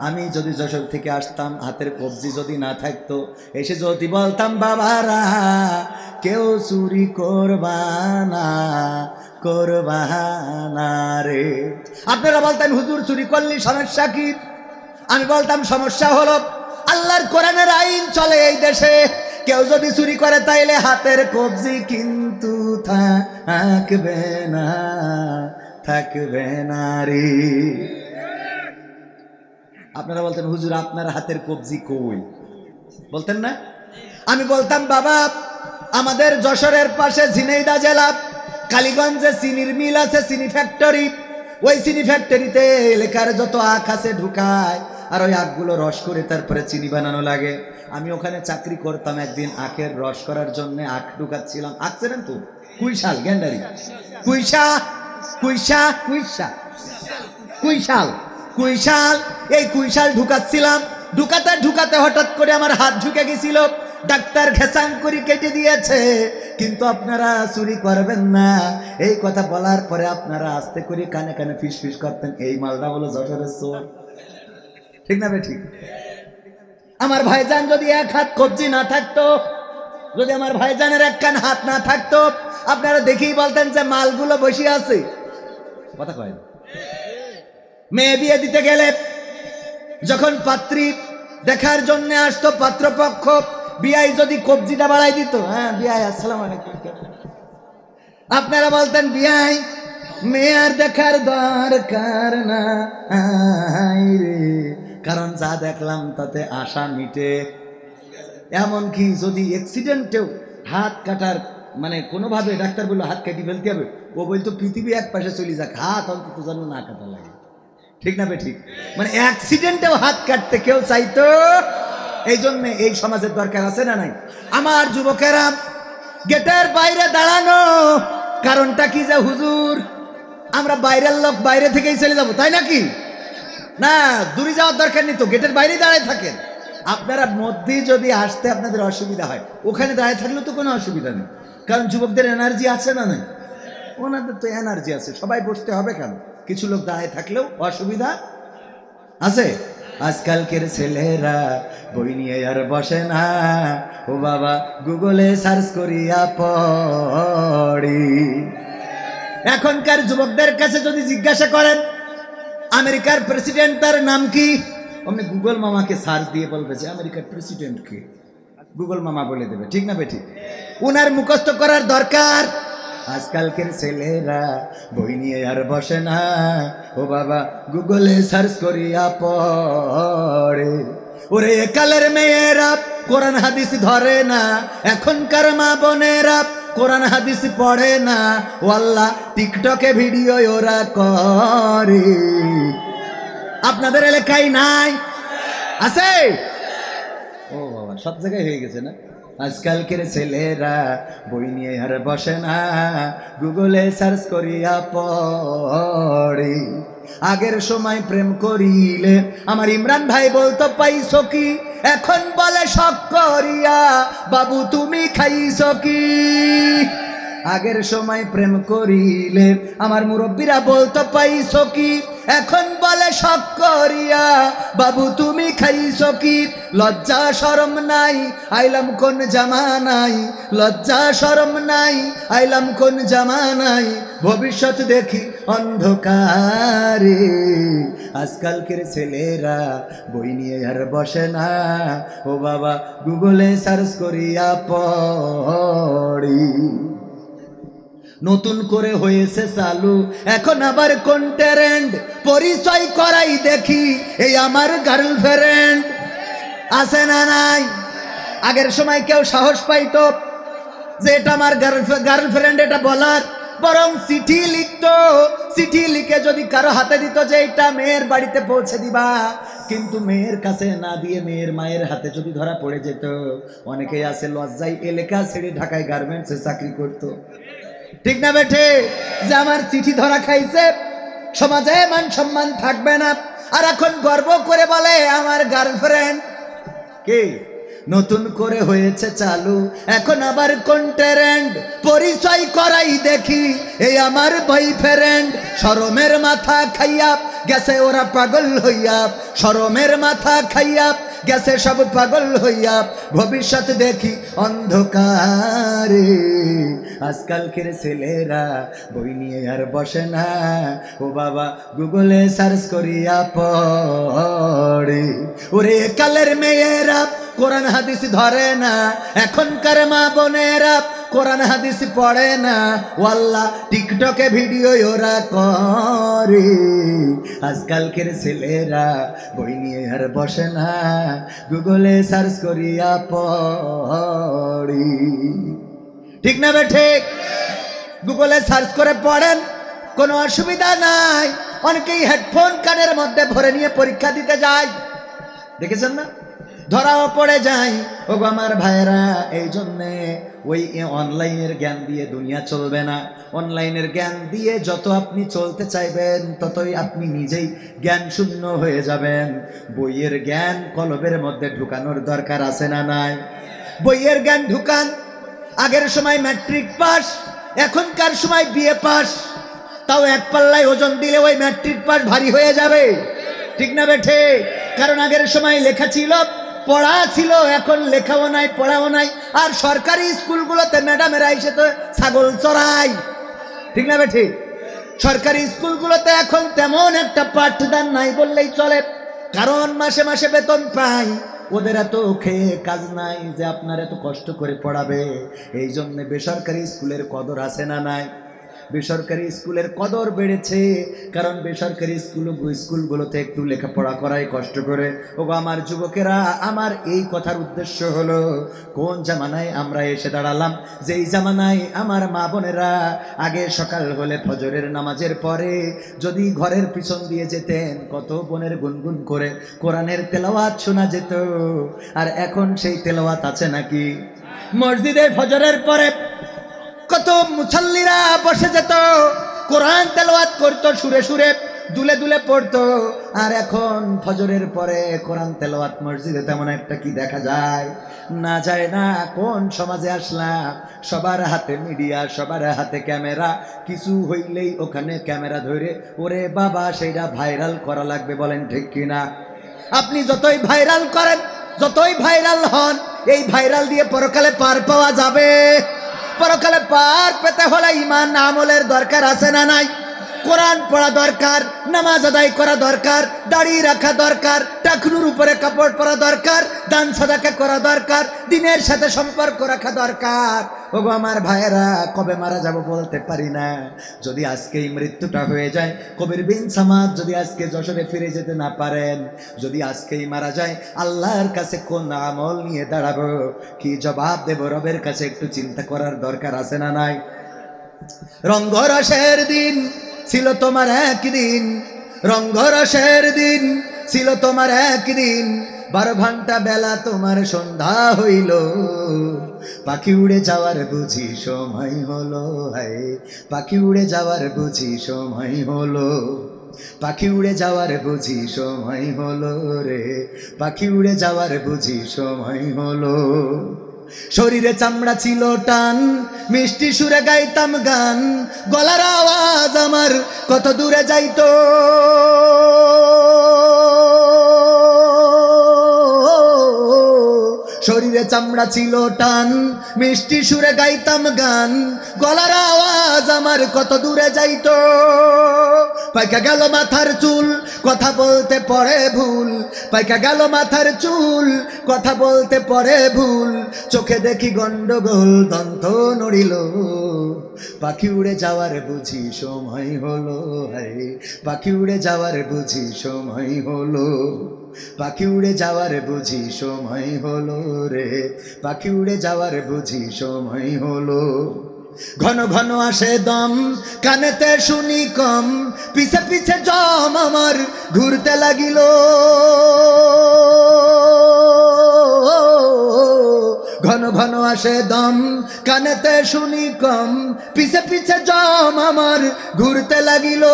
আমি যদি যশোর থেকে আসতাম, হাতের কবজি যদি না থাকতো, এসে যদি বলতাম বাবারা কেউ চুরি করবানা, করবানা রে, আপনারা বলতেন হুজুর চুরি করলে সমস্যা কি? আমি বলতাম সমস্যা হলো আল্লাহর কোরআনের আইন চলে এই দেশে, কেউ যদি চুরি করে তাইলে হাতের কবজি কিন্তু থাকবে না, থাকবে না রে। আপনারা বলতেন হুজুর আপনার হাতের কবজি কই, বলতেন না? আমি বলতাম বাবা আমাদের যশোরের পাশে ঝিনাইদহ জেলা কালীগঞ্জে চিনির মিল আছে, চিনি ফ্যাক্টরি। ওই চিনি ফ্যাক্টরিতে এলাকার যত আখ আছে ঢুকায়, আর ওই আখগুলো রস করে তারপরে চিনি বানানো লাগে। আমি ওখানে চাকরি করতাম, একদিন আখের রস করার জন্য আখ ঢুকাচ্ছিলাম। আখ চেনেন তো? কুইশাল, গ্যান্ডারি, কুইশা, কুইশা, কুইশা, কুইশাল, কুইশাল। এই কুইশাল ঢুকাচ্ছিলাম, ঢুকাতে ঢুকাতে হঠাৎ করে আমার হাত ঢুকে গেছিল, ডাক্তার ঘেসাং করে কেটে দিয়েছে। কিন্তু আপনারা চুরি করবেন না, এই কথা বলার পরে আপনারা আস্তে করে কানে কানে ফিস ফিস করতেন, এই মালটা হলো যশোরের চোর। ঠিক না ঠিক? আমার ভাইজান যদি এক হাত কবজি না থাকতো, যদি আমার ভাইজানের এক কান হাত না থাকতো, আপনারা দেখেই বলতেন যে মালগুলো বসে আছে। কথা কয় না? মেয়ে বিয়ে দিতে গেলে যখন পাত্রী দেখার জন্য আসতো পাত্রপক্ষ, বিয়াই যদি কবজিটা বাড়াই দিত, হ্যাঁ বিয়াই আসসালামু আলাইকুম, আপনারা বলতেন বিয়াই মেয়ের দেখার দরকার নাই রে, কারণ যা দেখলাম তাতে আশা মিটে। এমনকি যদি অ্যাক্সিডেন্টেও হাত কাটার মানে কোনোভাবে ডাক্তার বললো হাত কাটি ফেলতে হবে, ও বলতো পৃথিবী এক পাশে চলে যাক, হাত অন্তত যেন না কাটা লাগে। ঠিক না বে ঠিক? মানে অ্যাক্সিডেন্টেও হাত কাটতে কেউ চাইতো। এই জন্যে এই সমাজের দরকার আছে না নাই? আমার যুবকেরা গেটের বাইরে দাঁড়ানো কারণটা কি যে হুজুর আমরা বাইরের লোক বাইরে থেকেই চলে যাব, তাই নাকি? না, দূরে যাওয়ার দরকার নেই তো, গেটের বাইরেই দাঁড়ায় থাকেন। আপনারা মধ্যে যদি আসতে আপনাদের অসুবিধা হয়, ওখানে দাঁড়িয়ে থাকলেও তো কোনো অসুবিধা নেই, কারণ যুবকদের এনার্জি আছে না নাই? ওনাদের তো এনার্জি আছে, সবাই বসতে হবে কেন? কিছু লোক দাঁড়িয়ে থাকলেও অসুবিধা আছে। আজকালকের ছেলেরা বই নিয়ে আর বসে না, ও বাবা গুগলে সার্চ করিয়া পড়ি। এখনকার যুবকদের কাছে যদি জিজ্ঞাসা করেন আমেরিকার প্রেসিডেন্ট তার নাম কি, আপনি গুগল মামাকে সার্চ দিয়ে বলবে যে আমেরিকার প্রেসিডেন্ট কি, গুগল মামা বলে দেবে। ঠিক না বেঠিক? উনার মুখস্থ করার দরকার। আজকালকের ছেলেরা বই নিয়ে আর বসে না, ও বাবা গুগলে সার্চ করিয়া পড়ে। ওরে একালের মেয়েরা কোরআন হাদিস ধরে না, এখনকার মা বোনেরা কোরআন হাদিস পড়ে না, ও আল্লাহ টিকটকে ভিডিও ওরা করে। আপনাদের এলাকায় নাই? আছে? ও বাবা, সব জায়গায় হয়ে গেছে না? আজকালকের ছেলেরা বই নিয়ে আর বসে না, গুগলে সার্চ করিয়া পড়ে। আগের সময় প্রেম করিলে আমার ইমরান ভাই বলতো পাইছো কি, এখন বলে শখ করিয়া বাবু তুমি খাইছো কি। আগের সময় প্রেম করিলে আমার মুরব্বীরা বলতো পাইছো কি, এখন বলে শখ করিয়া বাবু তুমি খাইছো কি। লজ্জা শরম নাই আইলাম কোন জামানাই, লজ্জা শরম নাই আইলাম কোন জামানাই, ভবিষ্যৎ দেখি অন্ধকারে। আজকালকের ছেলেরা বই নিয়ে আর বসে না, ও বাবা গুগলে সার্চ করিয়া পড়ি। নতুন করে হয়েছে চালু এখন আবার কোন ট্রেন্ড, পরিচয় করাই দেখি এই আমার গার্লফ্রেন্ড। আছে না নাই? আগের সময় কেউ সাহস পাইতো যে এটা আমার গার্লফ্রেন্ড এটা বলার, বরং চিঠি লিখতো, চিঠি লিখে যদি কারো হাতে দিত যে এটা মেয়ের বাড়িতে পৌঁছে দিবা, কিন্তু মেয়ের কাছে না দিয়ে মেয়ের মায়ের হাতে যদি ধরা পড়ে যেত, অনেকেই আছে লজ্জায় এলাকা ছেড়ে ঢাকায় গার্মেন্টসে চাকরি করতো। ঠিক না বেঠে? যে আমার চিঠি ধরা খাইছে, সমাজে মান সম্মান থাকবে না, আর এখন গর্ব করে বলে আমার গার্লফ্রেন্ড। কি নতুন করে হয়েছে চালু এখন আবার কোন ট্রেন্ড, পরিচয় করাই দেখি এই আমার বয়ফ্রেন্ড। শরমের মাথা খাইয়া গেছে ওরা পাগল হইয়া, শরমের মাথা খাইয়া গেছে সব পাগল হইয়া, ভবিষ্যৎ দেখি অন্ধকারে। আজকালকের ছেলেরা বই নিয়ে আর বসে না, ও বাবা গুগলে সার্চ করিয়া পড়ে। ওরে কালের মেয়েরা কোরআন হাদিস ধরে না, এখনকার মা বোনেরা কোরআন হাদিস পড়ে না, ওয়াল্লাহ টিকটকে ভিডিও ওরা করে। আজকালকের ছেলেরা বই নিয়ে আর বসে না, গুগলে সার্চ করিয়া পড়ি। ঠিক না বেঠে? গুগলে সার্চ করে পড়েন, কোনো অসুবিধা নাই। অনেকেই হেডফোন কানের মধ্যে ভরে নিয়ে পরীক্ষা দিতে যায়, দেখেছেন না? ধরাও পড়ে যায়। ও আমার ভাইরা, এই জন্যে ওই অনলাইনের জ্ঞান দিয়ে দুনিয়া চলবে না। অনলাইনের জ্ঞান দিয়ে যত আপনি চলতে চাইবেন ততই আপনি নিজেই জ্ঞান শূন্য হয়ে যাবেন। বইয়ের জ্ঞান কলবের মধ্যে ঢুকানোর দরকার আছে না নাই? বইয়ের জ্ঞান ঢুকান। আগের সময় ম্যাট্রিক পাস, এখনকার সময় বিএ পাস, তাও এক পাল্লায় ওজন দিলে ওই ম্যাট্রিক পাস ভারী হয়ে যাবে। ঠিক না বেঠে? কারণ আগের সময় লেখা ছিল, পড়া ছিল, এখন লেখাও নাই পড়াও নাই। আর সরকারি স্কুলগুলোতে ম্যাডামেরা এসে তো ছাগল চড়াই। ঠিক না বেঠে? সরকারি স্কুলগুলোতে এখন তেমন একটা পাঠদান নাই বললেই চলে, কারণ মাসে মাসে বেতন পাই। ওদের এত খেয়ে কাজ নাই যে আপনার এত কষ্ট করে পড়াবে। এই জন্য বেসরকারি স্কুলের কদর আছে না নাই? বেসরকারি স্কুলের কদর বেড়েছে, কারণ বেসরকারি স্কুলগুলোতে একটু লেখাপড়া করাই কষ্ট করে। ওগো আমার যুবকেরা, আমার এই কথার উদ্দেশ্য হলো কোন জামানায় আমরা এসে দাঁড়ালাম, যেই জামানায় আমার মা বোনেরা আগে সকাল হলে ফজরের নামাজের পরে যদি ঘরের পিছন দিয়ে যেতেন, কত বোনের গুনগুন করে কোরআনের তেলাওয়াত শোনা যেত। আর এখন সেই তেলাওয়াত আছে নাকি? মসজিদে ফজরের পরে কত মুসল্লিরা বসে যেত, কোরআন তেলাওয়াত করতো, সুরে সুরে দুলে দুলে পড়তো। আর এখন ফজরের পরে কোরআন তেলাওয়াত মসজিদে তেমন একটা কি দেখা যায়? না যায় না। কোন সমাজে আসলাম? সবার হাতে মিডিয়া, সবার হাতে ক্যামেরা, কিছু হইলেই ওখানে ক্যামেরা ধরে ওরে বাবা সেইটা ভাইরাল করা লাগবে, বলেন ঠিক কিনা? আপনি যতই ভাইরাল করেন, যতই ভাইরাল হন, এই ভাইরাল দিয়ে পরকালে পার পাওয়া যাবে? পরকালে পার পেতে হলে ঈমান আমলের দরকার আছে না নাই? কোরআন পড়া দরকার, নামাজ আদায় করা দরকার, দাড়ি রাখা দরকার, টাকনুর উপরে কাপড় পরা দরকার, দান সাদাকা করা দরকার, দিনের সাথে সম্পর্ক রাখা দরকার। ওগো আমার ভাইয়েরা, কবে মারা যাব বলতে পারি না। যদি আজকেই মৃত্যুটা হয়ে যায়, কবির বিন সামাদ যদি আজকে যশোরে ফিরে যেতে না পারেন, যদি আজকেই মারা যায়, আল্লাহর কাছে কোন আমল নিয়ে দাঁড়াবো, কি জবাব দেব রবের কাছে? একটু চিন্তা করার দরকার আছে না নাই? রঙ্গরসের দিন ছিল তোমার একদিন, রঙ্গরসের দিন ছিল তোমার একদিন, 12 ঘন্টা বেলা তোমার সন্ধ্যা হইল, পাখি উড়ে যাওয়ার বুঝি সময় হলো। হায়, পাখি উড়ে যাওয়ার বুঝি সময় হলো, পাখি উড়ে যাওয়ার বুঝি সময় হলো রে, পাখি উড়ে যাওয়ার বুঝি সময় হলো। শরীরে চামড়া ছিল টান, মিষ্টি সুরে গাইতাম গান, গলার আওয়াজ আমার কত দূরে যাইতো। শরীরে চামড়া ছিল টান, মিষ্টি সুরে গাইতাম গান, গলার আওয়াজ আমার কত দূরে যাইতো। পাইকা গেল মাথার চুল, কথা বলতে পড়ে ভুল, পাইকা গেল মাথার চুল, কথা বলতে পড়ে ভুল, চোখে দেখি গন্ডগোল, দন্ত নড়িল, পাখি উড়ে যাওয়ার বুঝি সময় হলো। হায়, পাখি উড়ে যাওয়ার বুঝি সময় হলো, পাখি উড়ে যাওয়ার বুঝি সময় হলো রে, পাখি উড়ে যাওয়ার বুঝি সময় হলো। ঘন ঘন আসে দম, কানেতে শুনি কম, পিছে পিছে জম আমার ঘুরতে লাগিল। ঘন ঘন আসে দম, কানেতে শুনি কম, পিছে পিছে জম আমার ঘুরতে লাগিল।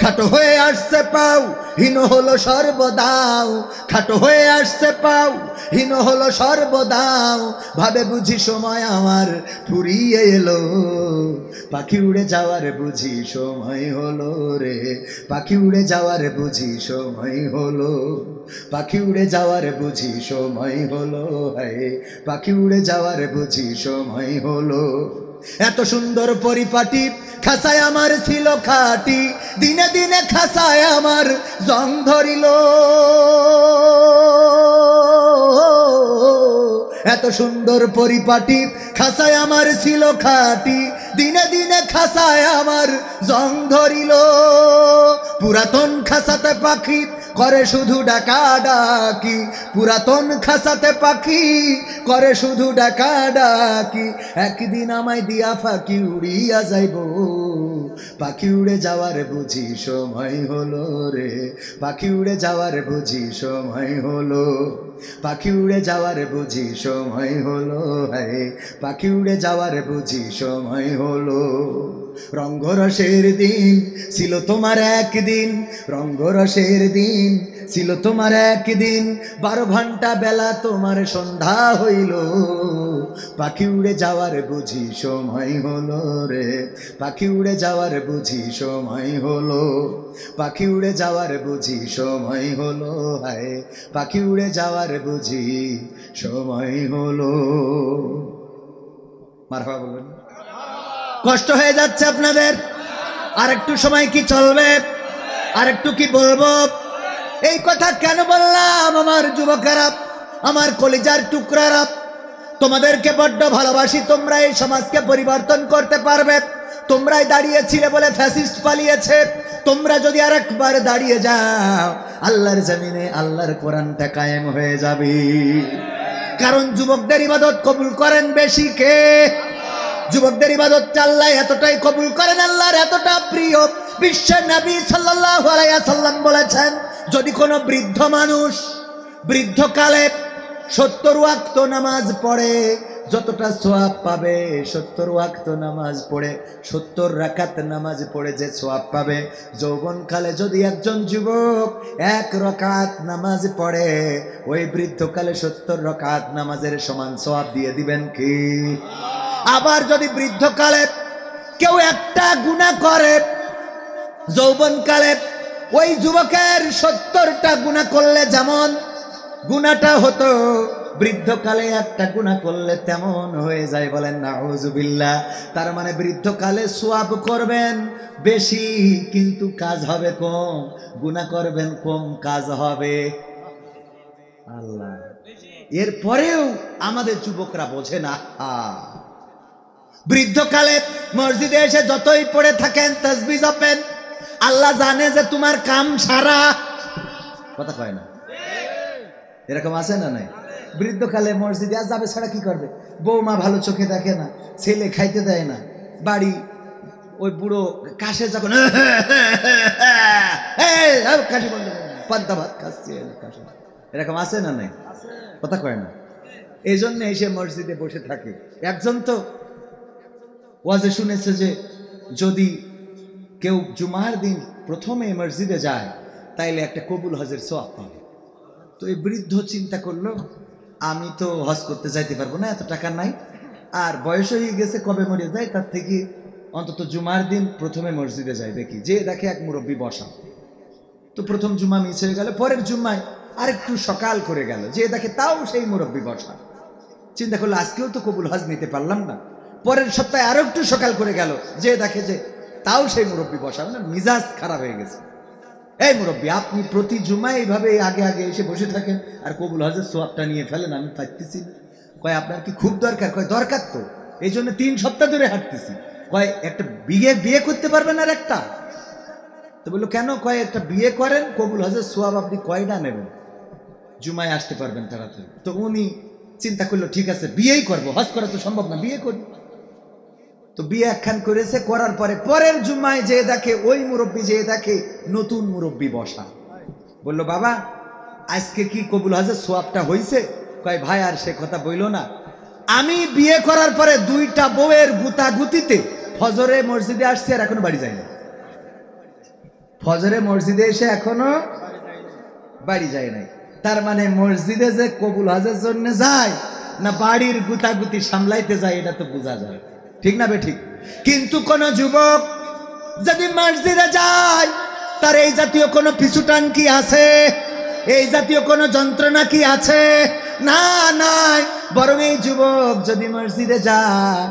খাটো হয়ে আসছে পাও, হীন হলো সর্বদাও, খাটো হয়ে আসছে পাও, হীন হলো সর্বদাও, ভাবে বুঝি সময় আমার ফুরিয়ে এলো, পাখি উড়ে যাওয়ার বুঝি সময় হলো রে, পাখি উড়ে যাওয়ার বুঝি সময় হলো, পাখি উড়ে যাওয়ার বুঝি সময় হলো। হায়, পাখি উড়ে যাওয়ার বুঝি সময় হলো। এত সুন্দর পরিপাটি খাসায় আমার ছিল খাটি, দিনে দিনে খাসায় আমার জং ধরিল। এত সুন্দর পরিপাটি খাসায় আমার ছিল খাটি, দিনে দিনে খাসায় আমার জং ধরিল। পুরাতন খাসাতে পাখি করে শুধু ডাকা ডাকি, পুরাতন খাসাতে পাখি করে শুধু ডাকা ডাকি, একদিন আমায় দিয়া ফাঁকি উড়িয়া যাইব, পাখি উড়ে যাওয়ার বুঝি সময় হলো রে, পাখি উড়ে যাওয়ার বুঝি সময় হলো, পাখি উড়ে যাওয়ার বুঝি সময় হলো। হায়, পাখি উড়ে যাওয়ার বুঝি সময় হলো। রঙ্গরসের দিন ছিল তোমার একদিন, রঙ্গরসের দিন ছিল তোমার একদিন, 12 ঘন্টা বেলা তোমার সন্ধ্যা হইল, পাখি উড়ে যাওয়ার বুঝি সময় হলো রে, পাখি উড়ে যাওয়ার বুঝি সময় হলো, পাখি উড়ে যাওয়ার বুঝি সময় হলো। হায়, পাখি উড়ে যাওয়ার বুঝি সময় হলো। মারহাবা বলবেন? কষ্ট হয়ে যাচ্ছে আপনাদের? আর একটু সময় কি চলবে? আর একটু কি বলবো? এই কথা কেন বললাম? আমার যুবকেরা, আমার কলিজার টুকরারা, তোমাদেরকে বড্ড ভালোবাসি। তোমরা এই সমাজকে পরিবর্তন করতে পারবে, তোমরাই দাঁড়িয়েছিলে বলে ফ্যাসিস্ট পালিয়েছে, তোমরা যদি আরেকবার দাঁড়িয়ে যাও আল্লাহর জমিনে আল্লাহর কোরআনটা কায়েম হয়ে যাবে। কারণ যুবকদের ইবাদত কবুল করেন বেশি কে? যুবকদের ইবাদত আল্লাহ এতটাই কবুল করেন, আল্লাহর এতটা প্রিয়। বিশ্বের নবী সাল্লাল্লাহু আলাইহি ওয়াসাল্লাম বলেছেন, যদি কোনো বৃদ্ধ মানুষ বৃদ্ধকালে 70 ওয়াক্ত নামাজ পড়ে, যতটা সওয়াব পাবে 70 ওয়াক্ত নামাজ পড়ে 70 রাকাত নামাজ পড়ে যে সওয়াব পাবে, যৌবনকালে যদি একজন যুবক 1 রাকাত নামাজ পড়ে ওই বৃদ্ধকালে 70 রাকাত নামাজের সমান সওয়াব দিয়ে দিবেন কি? আবার যদি বৃদ্ধকালে কেউ একটা গুনাহ করে, যৌবনকালে ওই যুবকের 70টা গুনাহ করলে যেমন গুনাহটা হতো, বৃদ্ধকালে একটা গুনাহ করলে তেমন হয়ে যায়। বলেন নাউজুবিল্লাহ। তার মানে বৃদ্ধকালে সওয়াব করবেন বেশি কিন্তু কাজ হবে কম, গুনাহ করবেন কম কাজ হবে আল্লাহ। এরপরেও আমাদের যুবকরা বোঝে না। বৃদ্ধকালে মসজিদে এসে যতই পড়ে থাকেন তাসবিহ জপেন, আল্লাহ জানে যে তোমার কাম সারা। কথা কয় না? এরকম আছে না নাই? বৃদ্ধকালে মসজিদে আজ যাবে ছাড়া কি করবে? বৌমা ভালো চোখে দেখে না, ছেলে খাইতে দেয় না, বাড়ি ওই বুড়ো কাশে যখন কাশি বন্ধ পান্তা ভাত খাচ্ছে, এরকম আছে না নাই? কথা কয় না? এই জন্য এসে মসজিদে বসে থাকে। একজন তো ওয়াজে শুনেছে যে যদি কেউ জুমার দিন প্রথমে মসজিদে যায় তাইলে একটা কবুল হজের সওয়াব পাবে। তো এই বৃদ্ধ চিন্তা করলো, আমি তো হজ করতে যাইতে পারবো না, এত টাকা নাই, আর বয়স হয়ে গেছে, কবে মরে যায়, তার থেকে অন্তত জুমার দিন প্রথমে মসজিদে যায়। দেখি যে দেখে এক মুরব্বী বসা, তো প্রথম জুমা মিস হয়ে গেল, পরের জুম্মায় আরেকটু সকাল করে গেল, যে দেখে তাও সেই মুরব্বী বসা। চিন্তা করলো আজকেও তো কবুল হজ নিতে পারলাম না। পরের সপ্তাহে আরো একটু সকাল করে গেল, যে দেখে যে তাও সেই মুরব্বী বসা। মানে মিজাজ খারাপ হয়ে গেছে। এই মুরব্বী, আপনি প্রতি জুমায় এইভাবে আগে আগে এসে বসে থাকেন আর কবুল হজের সওয়াবটা নিয়ে ফেলেন, আমি পাইতেছি না। কয় আপনার কি খুব দরকার? কয় দরকার তো, এই জন্য 3 সপ্তাহ ধরে হাঁটতেছি। কয় একটা বিয়ে করতে পারবেন আর একটা? তো বললো কেন? কয় একটা বিয়ে করেন, কবুল হজের সওয়াব আপনি কয়টা নেবেন, জুমায় আসতে পারবেন তাড়াতাড়ি। তো উনি চিন্তা করলো ঠিক আছে বিয়েই করবো, হজ করা তো সম্ভব না, বিয়ে করি। তো বিয়ে একখান করেছে, করার পরে পরের জুম্মায় যে দেখে ওই মুরব্বী যে দেখে নতুন মুরব্বী বসা। বলল বাবা আজকে কি কবুল হজের সওয়াবটা হইছে? কয় ভাই আর সে কথা বইলো না, আমি বিয়ে করার পরে 2টা বউয়ের গুতাগুতিতে ফজরে মসজিদে আসছে আর এখনো বাড়ি যায়নি। ফজরে মসজিদে এসে এখনো বাড়ি যায় নাই। তার মানে মসজিদে যে কবুল হজের জন্য যায় না বাড়ির গুতাগুতি সামলাইতে যায়, এটা তো বোঝা যায়। ঠিক না বেঠিক? কিন্তু কোন যুবক যদি মসজিদে যায় তার এই জাতীয় কোনো পিছুটান কি আছে? এই জাতীয় কোনো যন্ত্রণা কি আছে? না, নাই। বরং এই যুবক যদি মসজিদে যায়,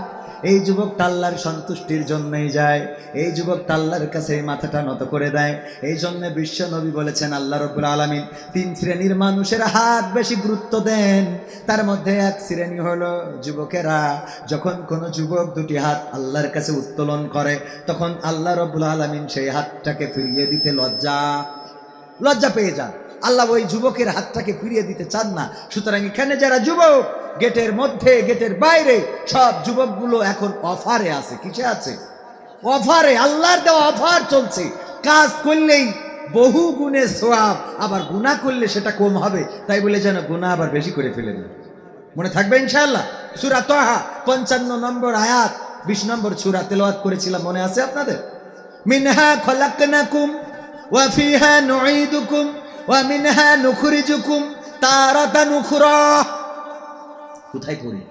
এই যুবক আল্লাহর সন্তুষ্টির জন্যই যায়, এই যুবক আল্লাহর কাছে মাথাটা নত করে দেয়। এই জন্য বিশ্ব নবী বলেছেন আল্লাহ রাব্বুল আলামিন 3 শ্রেণীর মানুষের হাত বেশি গুরুত্ব দেন। তার মধ্যে এক শ্রেণী হলো যুবকেরা। যখন কোনো যুবক 2টি হাত আল্লাহর কাছে উত্তোলন করে তখন আল্লাহ রাব্বুল আলামিন সেই হাতটাকে ফিরিয়ে দিতে লজ্জা পেয়ে যান। আল্লাহ ওই যুবকের হাতটাকে ফিরিয়ে দিতে চান না। সুতরাং এখানে যারা যুবক গেটের মধ্যে গেটের বাইরে সব যুবকগুলো এখন অফারে আছে। কিসে আছে? অফারে। আল্লাহর দেওয়া অফার চলছে। কাজ করলেই বহু গুণে সওয়াব, আবার গুনাহ করলে সেটা কম হবে, তাই বলে যেন গুনাহ আবার বেশি করে ফেলেন। মনে থাকবে ইনশাআল্লাহ। সূরা তাহা 55 নম্বর আয়াত 20 নম্বর সূরা তেলাওয়াত করেছিলাম, মনে আছে আপনাদের? মিনহা খলাকনাকুম ওয়া ফিহা নুঈদুকুম ওয়া মিনহা নুখরিজুকুম তারাতান উখরা। কোথায় পড়ি?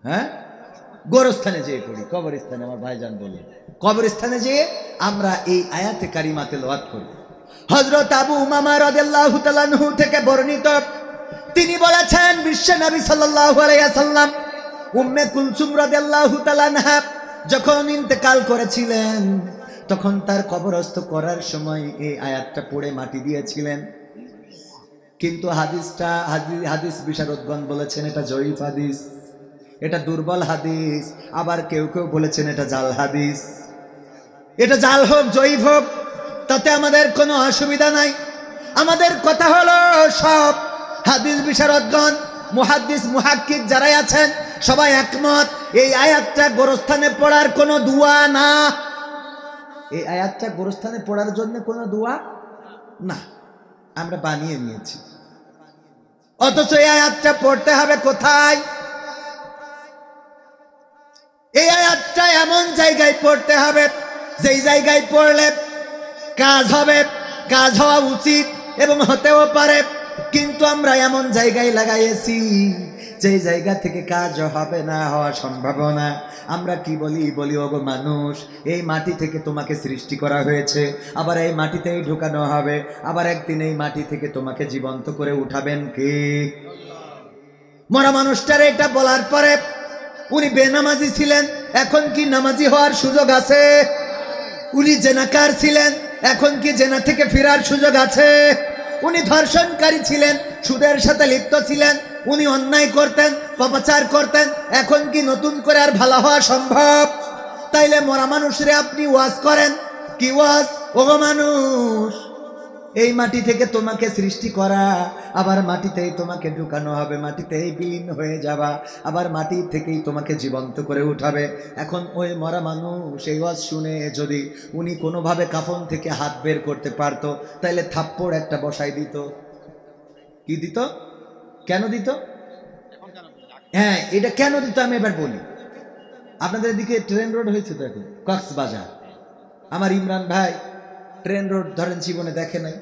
হ্যাঁ, গোরস্থানে যেয়ে পড়ি, কবরস্থানে। আমার ভাইজান বলে কবরস্থানে যেয়ে আমরা এই আয়াতে কারিমা তেলাওয়াত করি। হযরত আবু উমামা রাদিয়াল্লাহু তাআলা আনহু থেকে বর্ণিত, তিনি বলেছেন বিশ্ব নবী সাল্লাল্লাহু আলাইহি ওয়াসাল্লাম উম্মে কুলসুম রাদিয়াল্লাহু তাআলা আনহা যখন ইন্তেকাল করেছিলেন তখন তার কবরস্থ করার সময় এই আয়াতটা পড়ে মাটি দিয়েছিলেন। কিন্তু হাদিস বিশারদগণ বলেছেন এটা জয়ীফ হাদিস। এটা দুর্বল হাদিস, আবার কেউ কেউ বলেছেন এটা জাল হাদিস। এটা জাল হোক জয়ীফ হোক তাতে আমাদের কোনো অসুবিধা নাই। আমাদের কথা হলো সব হাদিস বিশারদগণ, মুহাদ্দিস মুহাক্কিক যারাই আছেন সবাই একমত, এই আয়াতটা গোরস্থানে পড়ার কোনো দোয়া না। এই আয়াতটা গোরস্থানে পড়ার জন্য কোনো দোয়া না, আমরা বানিয়ে নিয়েছি। অথচ এই আয়াতটা পড়তে হবে কোথায়? এই আয়াতটা এমন জায়গায় পড়তে হবে যেই জায়গায় পড়লে কাজ হবে, কাজ হওয়া উচিত এবং হতেও পারে, কিন্তু আমরা এমন জায়গায় লাগাইছি যেই জায়গা থেকে কাজ হবে না, হওয়া সম্ভাবনা। আমরা কি বলি? বলি ওগো মানুষ, এই মাটি থেকে তোমাকে সৃষ্টি করা হয়েছে, আবার এই মাটিতেই ঢুকানো হবে, আবার একদিন এই মাটি থেকে তোমাকে জীবন্ত করে উঠাবেন কে? মরা মানুষটার এটা বলার পরে উনি বেনামাজি ছিলেন, এখন কি নামাজি হওয়ার সুযোগ আছে? উনি জেনাকার ছিলেন, এখন কি জেনা থেকে ফেরার সুযোগ আছে? উনি ধর্ষণকারী ছিলেন, সুদের সাথে লিপ্ত ছিলেন, উনি অন্যায় করতেন, পাপাচার করতেন, এখন কি নতুন করে আর ভালো হওয়া সম্ভব? তাইলে মরা মানুষরে আপনি ওয়াজ করেন, কি ওয়াজ? ওগো মানুষ, এই মাটি থেকে তোমাকে সৃষ্টি করা, আবার মাটিতেই তোমাকে ঢুকানো হবে, মাটিতেই বিলীন হয়ে যাবা, আবার মাটি থেকেই তোমাকে জীবন্ত করে উঠাবে। এখন ওই মরা মানুষ এই ওয়াজ শুনে যদি উনি কোনোভাবে কাফন থেকে হাত বের করতে পারতো, তাইলে থাপ্পড় একটা বসাই দিত। কি দিত? কেন দিত? হ্যাঁ, এটা কেন দিত আমি এবার বলি। আপনাদের এদিকে ট্রেন রোড হয়েছে তো এখন, কক্সবাজার। আমার ইমরান ভাই ট্রেন রোড ধরেন জীবনে দেখে নাই,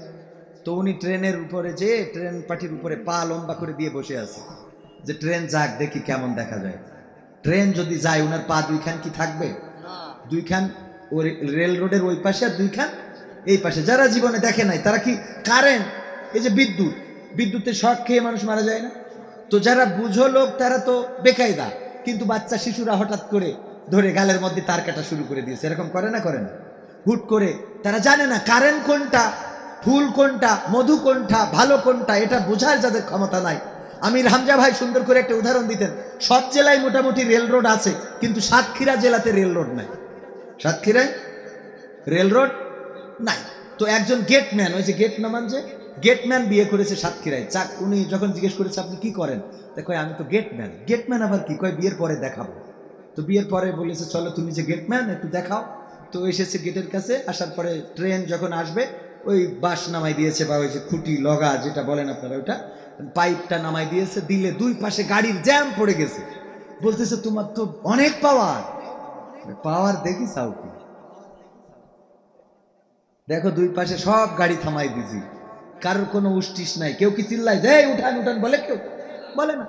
তো উনি ট্রেনের উপরে যে ট্রেন পাটির উপরে পা লম্বা করে দিয়ে বসে আছে যে ট্রেন যাক দেখি কেমন দেখা যায়। ট্রেন যদি যায় ওনার পা দুইখান কি থাকবে? দুইখান ওই রেল রোডের ওই পাশে আর দুইখান এই পাশে। যারা জীবনে দেখে নাই তারা কি কারেন্ট, এই যে বিদ্যুতের শর্ট খেয়ে মানুষ মারা যায় না? তো যারা বুঝো লোক তারা তো বেকায়দা, কিন্তু বাচ্চা শিশুরা হঠাৎ করে ধরে গালের মধ্যে তার কাটা শুরু করে দিয়েছে, এরকম করে না? করে না? হুট করে তারা জানে না কারেন্ট কোনটা, ফুল কোনটা, মধু কোনটা, ভালো কোনটা, এটা বোঝার যাদের ক্ষমতা নাই। আমির হামজা ভাই সুন্দর করে একটা উদাহরণ দিতেন, সব জেলায় মোটামুটি রেল রোড আছে, কিন্তু সাতক্ষীরা জেলাতে রেল রোড নাই। সাতক্ষীরায় রেল রোড নাই। তো একজন গেটম্যান, ওই যে গেটম্যান, যে গেটম্যান বিয়ে করেছে সাতক্ষীরায়। উনি যখন জিজ্ঞেস করেছে আপনি কি করেন, দেখো আমি তো গেটম্যান। গেটম্যান আবার কি? কয় বিয়ের পরে দেখাবো। তো বিয়ের পরে বলেছে চলো তুমি যে গেটম্যান একটু দেখাও। তো এসেছে গেটের কাছে, আসার পরে ট্রেন যখন আসবে ওই বাঁশ নামাই দিয়েছে, বা ওই যে খুঁটি লগা যেটা বলেন আপনারা, ওটা পাইপটা নামাই দিয়েছে, দিলে দুই পাশে গাড়ির জ্যাম পড়ে গেছে। বলতেছে তোমার তো অনেক পাওয়ার। পাওয়ার দেখি চাও কি? দেখো দুই পাশে সব গাড়ি থামাই দিছি, কারোর কোনো উষ্টিস নাই, কেউ কি চিল্লায় যে উঠান উঠান বলে? কেউ বলে না।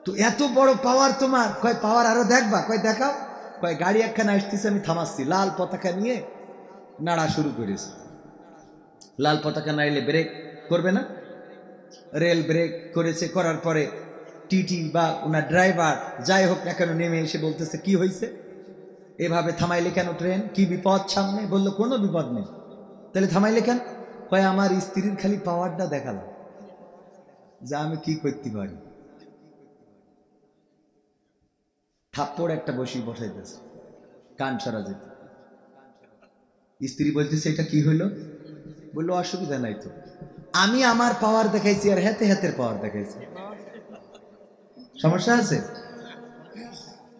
তো এত বড় পাওয়ার তোমার। কয় পাওয়ার আরো দেখবা? কয় দেখাও। কয় গাড়ি একখানা আসতেছে, আমি থামাচ্ছি, লাল পতাকা নিয়ে নাড়া শুরু করেছে। লাল পতাকা নাইলে ব্রেক করবে না, রেল ব্রেক করেছে, করার পরে টিটি বা ওনার ড্রাইভার যাই হোক না কেন নেমে এসে বলতেছে কি হয়েছে, এভাবে থামাইলে কেন ট্রেন, কি বিপদ সামনে? বললো কোনো বিপদ নেই। তাহলে থামাইলে কেন? কয় আমার স্ত্রীর খালি পাওয়ারটা দেখালাম, যা আমি কি করতে পারি। থাপ্পড় একটা বসাইতেছে, কান সরা যেত। স্ত্রী বলতেছে এটা কি হইলো? বললো অসুবিধা নাই তো, আমি আমার পাওয়ার দেখাইছি আর হাতে হাতের পাওয়ার দেখাইছি, সমস্যা আছে?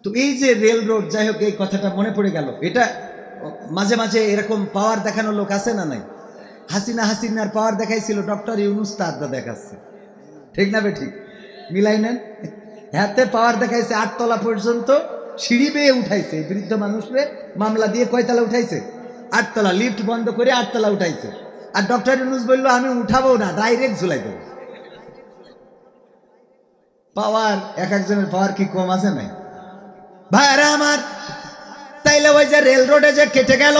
তো এই যে রেল রোড, যাই হোক এই কথাটা মনে পড়ে গেল। এটা মাঝে মাঝে এরকম পাওয়ার দেখানো লোক আছে না নাই? হাসিনার পাওয়ার দেখাইছিল, ডক্টর ইউনূস তারটা দেখাচ্ছে, ঠিক না? ঠিক মিলাই নেন। হাতে পাওয়ার দেখাইছে, 8 তলা পর্যন্ত সিঁড়ি বেয়ে উঠাইছে বৃদ্ধ মানুষরে, মামলা দিয়ে কয়তলা উঠাইছে? 8 তলা। লিফট বন্ধ করে 8 তলা উঠাইছে। আর ডক্টর ইউনূস বললো আমি উঠাবো না, ডাইরেক্ট ঝুলাই দেবো। পাওয়ার, এক একজনের পাওয়ার কি কম আছে নাই ভাইরা আমার? তাইলে ওই যে রেল রোডে যে কেটে গেল,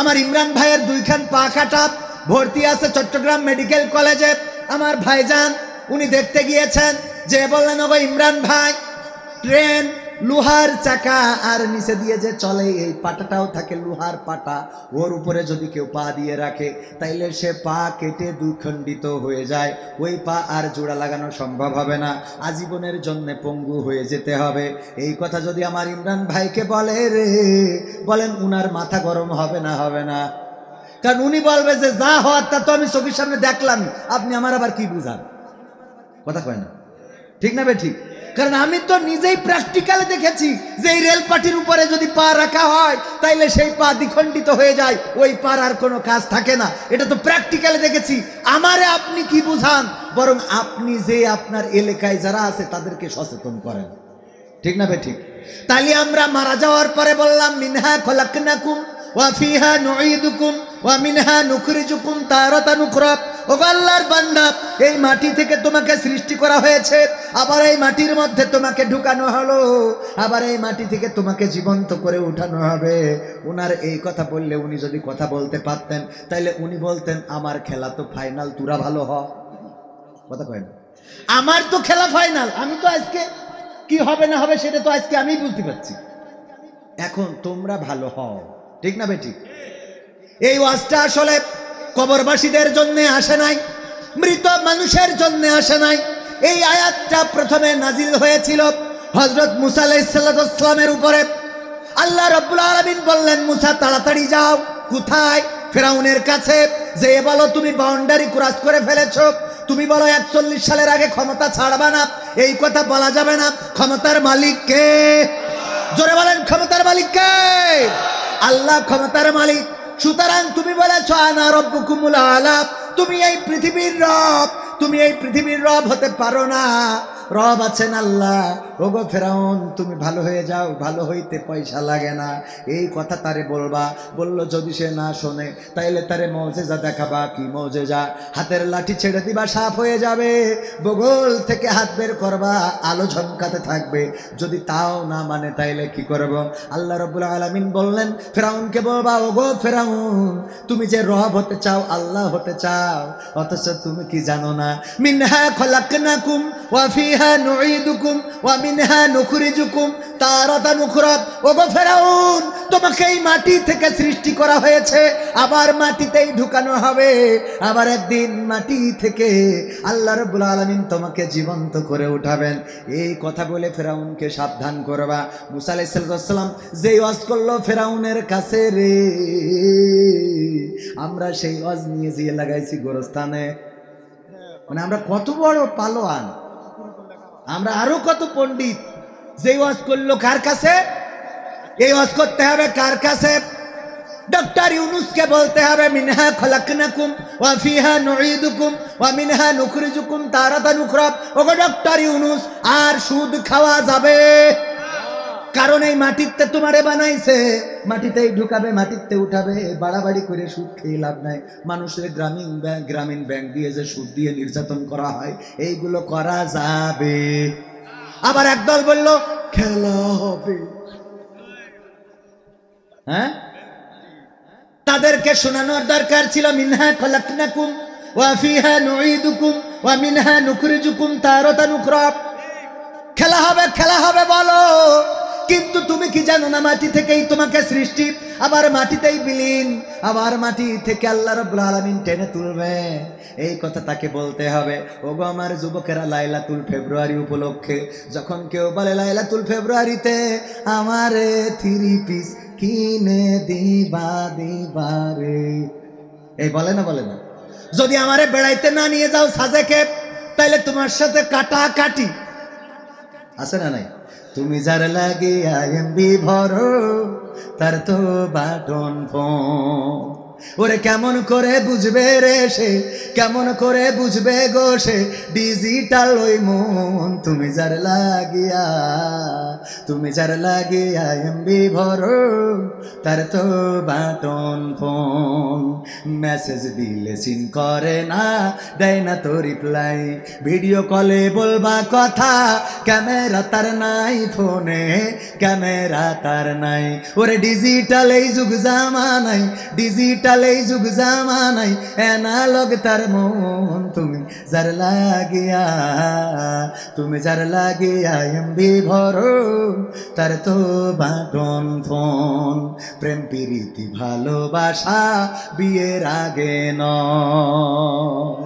আমার ইমরান ভাইয়ের দুইখান পা কাটা, ভর্তি আছে চট্টগ্রাম মেডিকেল কলেজে। আমার ভাইজান উনি দেখতে গিয়েছেন, যে বললেন ওগো ইমরান ভাই, ট্রেন লোহার চাকা আর নিচে দিয়ে যে চলে এই পাটাটাও থাকে লোহার পাটা, ওর উপরে যদি কেউ পা দিয়ে রাখে তাইলে সে পা কেটে দুখণ্ডিত হয়ে যায়, ওই পা আর জোড়া লাগানো সম্ভব হবে না, আজীবনের জন্য পঙ্গু হয়ে যেতে হবে। এই কথা যদি আমার ইমরান ভাইকে বলে রে, বলেন উনার মাথা গরম হবে না? হবে না? কারণ উনি বলবে যে যা হওয়ার তা তো আমি চোখের সামনে দেখলাম, আপনি আমার আবার কি বুঝান? কথা কয় না, ঠিক না বে ঠিক? কারণ আমি তো নিজেই প্র্যাকটিক্যালে দেখেছি যে এই রেল পাটির উপরে যদি পা রাখা হয় তাইলে সেই পা দ্বিখণ্ডিত হয়ে যায়, ওই পার আর কোনো কাজ থাকে না। এটা তো প্র্যাকটিক্যালে দেখেছি। আমারে আপনি কি বুঝান? বরং আপনি যে আপনার এলাকায় যারা আছে তাদেরকে সচেতন করেন, ঠিক না বে ঠিক? তাহলে আমরা মারা যাওয়ার পরে বললাম মিনহা খলাকনাকুম ওয়া ফিহা নুঈদুকুম ওয়া মিনহা নুখরিজুকুম তারাতান উখরা। ও আল্লাহর বান্দা, এই মাটি থেকে তোমাকে সৃষ্টি করা হয়েছে, আবার এই মাটির মধ্যে তোমাকে ঢুকানো হলো, আবার এই মাটি থেকে তোমাকে জীবন্ত করে উঠানো হবে। উনার এই কথা বললে উনি যদি কথা বলতে পারতেন তাহলে উনি বলতেন আমার খেলা তো ফাইনাল, তোরা ভালো হ। কথা কয় না? আমার তো খেলা ফাইনাল, আমি তো আজকে কি হবে না হবে সেটা তো আজকে আমি বুঝতে পারছি, এখন তোমরা ভালো হও, ঠিক না বেটি? এই ওয়াজটা আসলে কবরবাসীদের জন্য আসে নাই, মৃত মানুষের জন্য আসে নাই। এই আয়াতটা প্রথমে নাজিল হয়েছিল হযরত মুসা আলাইহিস সালামের উপরে। আল্লাহ রাব্বুল আলামিন বললেন, মুসা তাড়াতাড়ি যাও। কোথায়? ফেরাউনের কাছে। যে বলো তুমি বাউন্ডারি ক্রস করে ফেলেছো, তুমি বলো 41 সালের আগে ক্ষমতা ছাড়বা না, এই কথা বলা যাবে না। ক্ষমতার মালিক কে? জোরে বলেন, ক্ষমতার মালিক কে? আল্লাহ ক্ষমতার মালিক। সুতরাং তুমি বলেছো আনা রব্বুকুমুল আলা, তুমি এই পৃথিবীর রব, তুমি এই পৃথিবীর রব হতে পারো না, রব আছেন আল্লাহ। ওগো ফেরাউন, তুমি ভালো হয়ে যাও, ভালো হইতে পয়সা লাগে না, এই কথা তারে বলবা। বলল যদি সে না শোনে তাইলে তারে মওজেজা দেখাবা। কি মওজেজা? হাতের লাঠি ছেড়ে দিবা, সাপ হয়ে যাবে, বগল থেকে হাত বের করবা, আলো ঝমকাতে থাকবে। যদি তাও না মানে তাইলে কি করব? আল্লাহ রাব্বুল আলামিন বললেন ফেরাউনকে বলবা, ওগো ফেরাউন, তুমি যে রব হতে চাও, আল্লাহ হতে চাও, অথচ তুমি কি জানো না মিনহা খলাকনাকুম ওয়া ফিহা নুঈদুকুম ওয়া মিনহা নুখরিজুকুম তারাতান উখরা। ওগো ফেরাউন, তোমাকে এই মাটি থেকে সৃষ্টি করা হয়েছে, আবার মাটিতেই ঢুকানো হবে, আবার একদিন মাটি থেকে আল্লাহ রাব্বুল আলামিন তোমাকে জীবন্ত করে উঠাবেন। এই কথা বলে ফেরাউনকে সাবধান করবা। মুসা আলাইহিস সালাম যেই ওয়াজ করলো ফেরাউনের কাছে রে, আমরা সেই ওয়াজ নিয়ে যেয়ে লাগাইছি গোরস্থানে। মানে আমরা কত বড় পালোয়ান, আমরা আরো কত পণ্ডিত। যে ওয়াজ করলো কার কাছে? এই ওয়াজ করতে হবে কার কাছে? ডক্টর ইউনূসকে বলতে হবে মিনহা খলাকনাকুম ওয়া ফিহা নুঈদুকুম ওয়া মিনহা নুখরিজুকুম তারাতান উখরা। ওগো ডক্টর ইউনূস, আর সুদ খাওয়া যাবে? কারণ এই মাটিতে তোমারে বানাইছে, মাটিতেই ঢুকাবে, মাটিতে উঠাবে। বাড়াবাড়ি করে সুদ খেয়ে লাভ নাই। মানুষের গ্রামীণ ব্যাংক দিয়ে যে সুদ দিয়ে নির্যাতন করা হয়, এইগুলো করা যাবে। আবার একদল বলল খেলা হবে। হ্যাঁ, তাদেরকে শোনানোর দরকার ছিল মিনহা খলাকনাকুম ওয়া ফিহা নুঈদুকুম ওয়া মিনহা নুখরিজুকুম তারাতান উখরা। খেলা হবে, খেলা হবে বলো, কিন্তু তুমি কি জানো না মাটি থেকেই তোমাকে সৃষ্টি, আবার মাটিতেই বিলীন, আবার মাটি থেকে আল্লাহ রাব্বুল আলামিন টেনে তুলবে। এই কথা তাকে বলতে হবে। ওগো আমার যুবকেরা, লাইলাতুল ফেব্রুয়ারি উপলক্ষে যখন কেউ বলে লাইলাতুল ফেব্রুয়ারিতে আমারে 3 পিস কিনে দিবা দিবারে, এই বলে না? বলে না? যদি আমারে বেড়াইতে না নিয়ে যাও সাজেকে, তাইলে তোমার সাথে কাটা কাটি আছে না নাই? তুমি যার লাগে এমবি ভরো, তার তো বাটন ফোন। ওরে কেমন করে বুঝবে রে সে, কেমন করে বুঝবে গো সে ডিজিটাল ওই মন। তুমি যার লাগিয়া এমবি ভরো, তার তো বাটন ফোন। মেসেজ দিলে সিন করে না, দেয় না তো রিপ্লাই। ভিডিও কলে বলবা কথা, ক্যামেরা তার নাই, ফোনে ক্যামেরা তার নাই। ওরে ডিজিটাল এই যুগ জামানাই, ডিজিটাল এই যুগ জামানাই, অ্যানালগ তার মন। তুমি যার লাগিয়া, তুমি যার লাগিয়া এমবি ভরো, তার তো বাটন ফোন। প্রেম প্রীতি ভালোবাসা বিয়ের আগে নয়।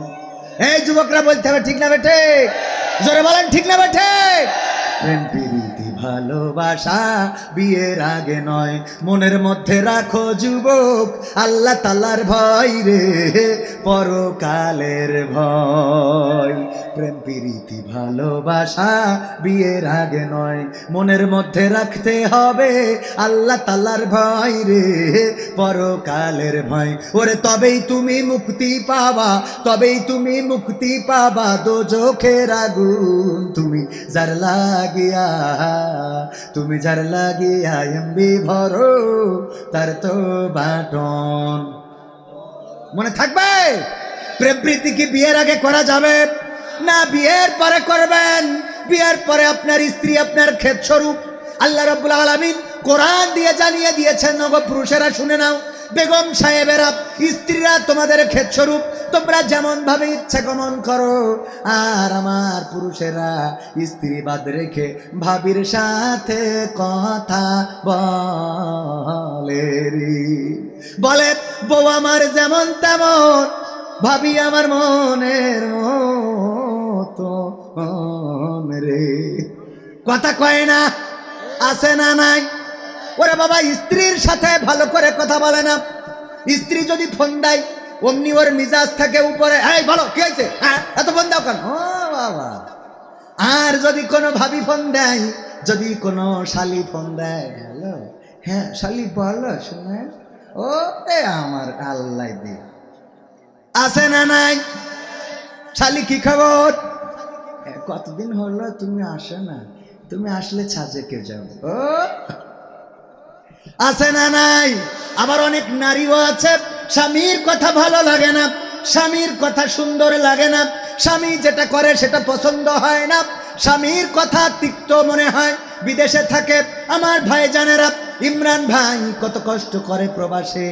এই যুবকরা বলতে হবে ঠিক না বেঠে? জোরে বলেন ঠিক না বেঠে? প্রেম প্রীতি ভালোবাসা বিয়ের আগে নয়। মনের মধ্যে রাখো যুবক আল্লাহ তাআলার ভয় রে, পরকালের ভয়। প্রেম প্রীতি ভালোবাসা বিয়ের আগে নয়, মনের মধ্যে রাখতে হবে আল্লাহ তাআলার ভয় রে, পরকালের ভয়। ওরে তবেই তুমি মুক্তি পাবা, তবেই তুমি মুক্তি পাবা দোজখের আগুন। তুমি যার লাগিয়া, তুমি যার লাগিয়া এমবি ভরো, তার তো বাটন। মনে থাকবে? প্রেম প্রীতি কি বিয়ের আগে করা যাবে না বিয়ের পরে করবেন? বিয়ের পরে আপনার স্ত্রী আপনার ক্ষেত স্বরূপ। আল্লাহ রাব্বুল আলামিন কোরআন দিয়ে জানিয়ে দিয়েছেন, ওগো পুরুষেরা শুনে নাও, বেগম সাহেবেরা, স্ত্রীরা তোমাদের ক্ষেত স্বরূপ, তোমরা যেমন ভাবে ইচ্ছা গমন করো। আর আমার পুরুষেরা স্ত্রী বাদ রেখে ভাবির সাথে কথা বলে, বউ আমার যেমন তেমন, ভাবি আমার মনের মতো রে। কথা কয় না? আছে না নাই? ওরে বাবা, স্ত্রীর সাথে ভালো করে কথা বলে না। স্ত্রী যদি ফোন দেয় অমনি ওর মিজাজ থাকে উপরে, এই বলো কি হয়েছে, হ্যাঁ এত ফোন দাও কেন? ও বাবা। আর যদি কোনো ভাবি ফোন দেয়, যদি কোনো শালি ফোন দেয়, হ্যালো, হ্যাঁ শালি বলো শুনে, ও আমার আল্লাহ দে। আছে না নাই? শালি কি খবর, কতদিন হলো তুমি আসো না, তুমি আসলে ছাজেকে যাও। ও আছে না নাই? আবার অনেক নারীও আছে, স্বামীর কথা ভালো লাগে না, স্বামীর কথা সুন্দর লাগে না, স্বামী যেটা করে সেটা পছন্দ হয় না, স্বামীর কথা তিক্ত মনে হয়। বিদেশে থাকে আমার ভাই জানেরা, ইমরান ভাই কত কষ্ট করে প্রবাসে,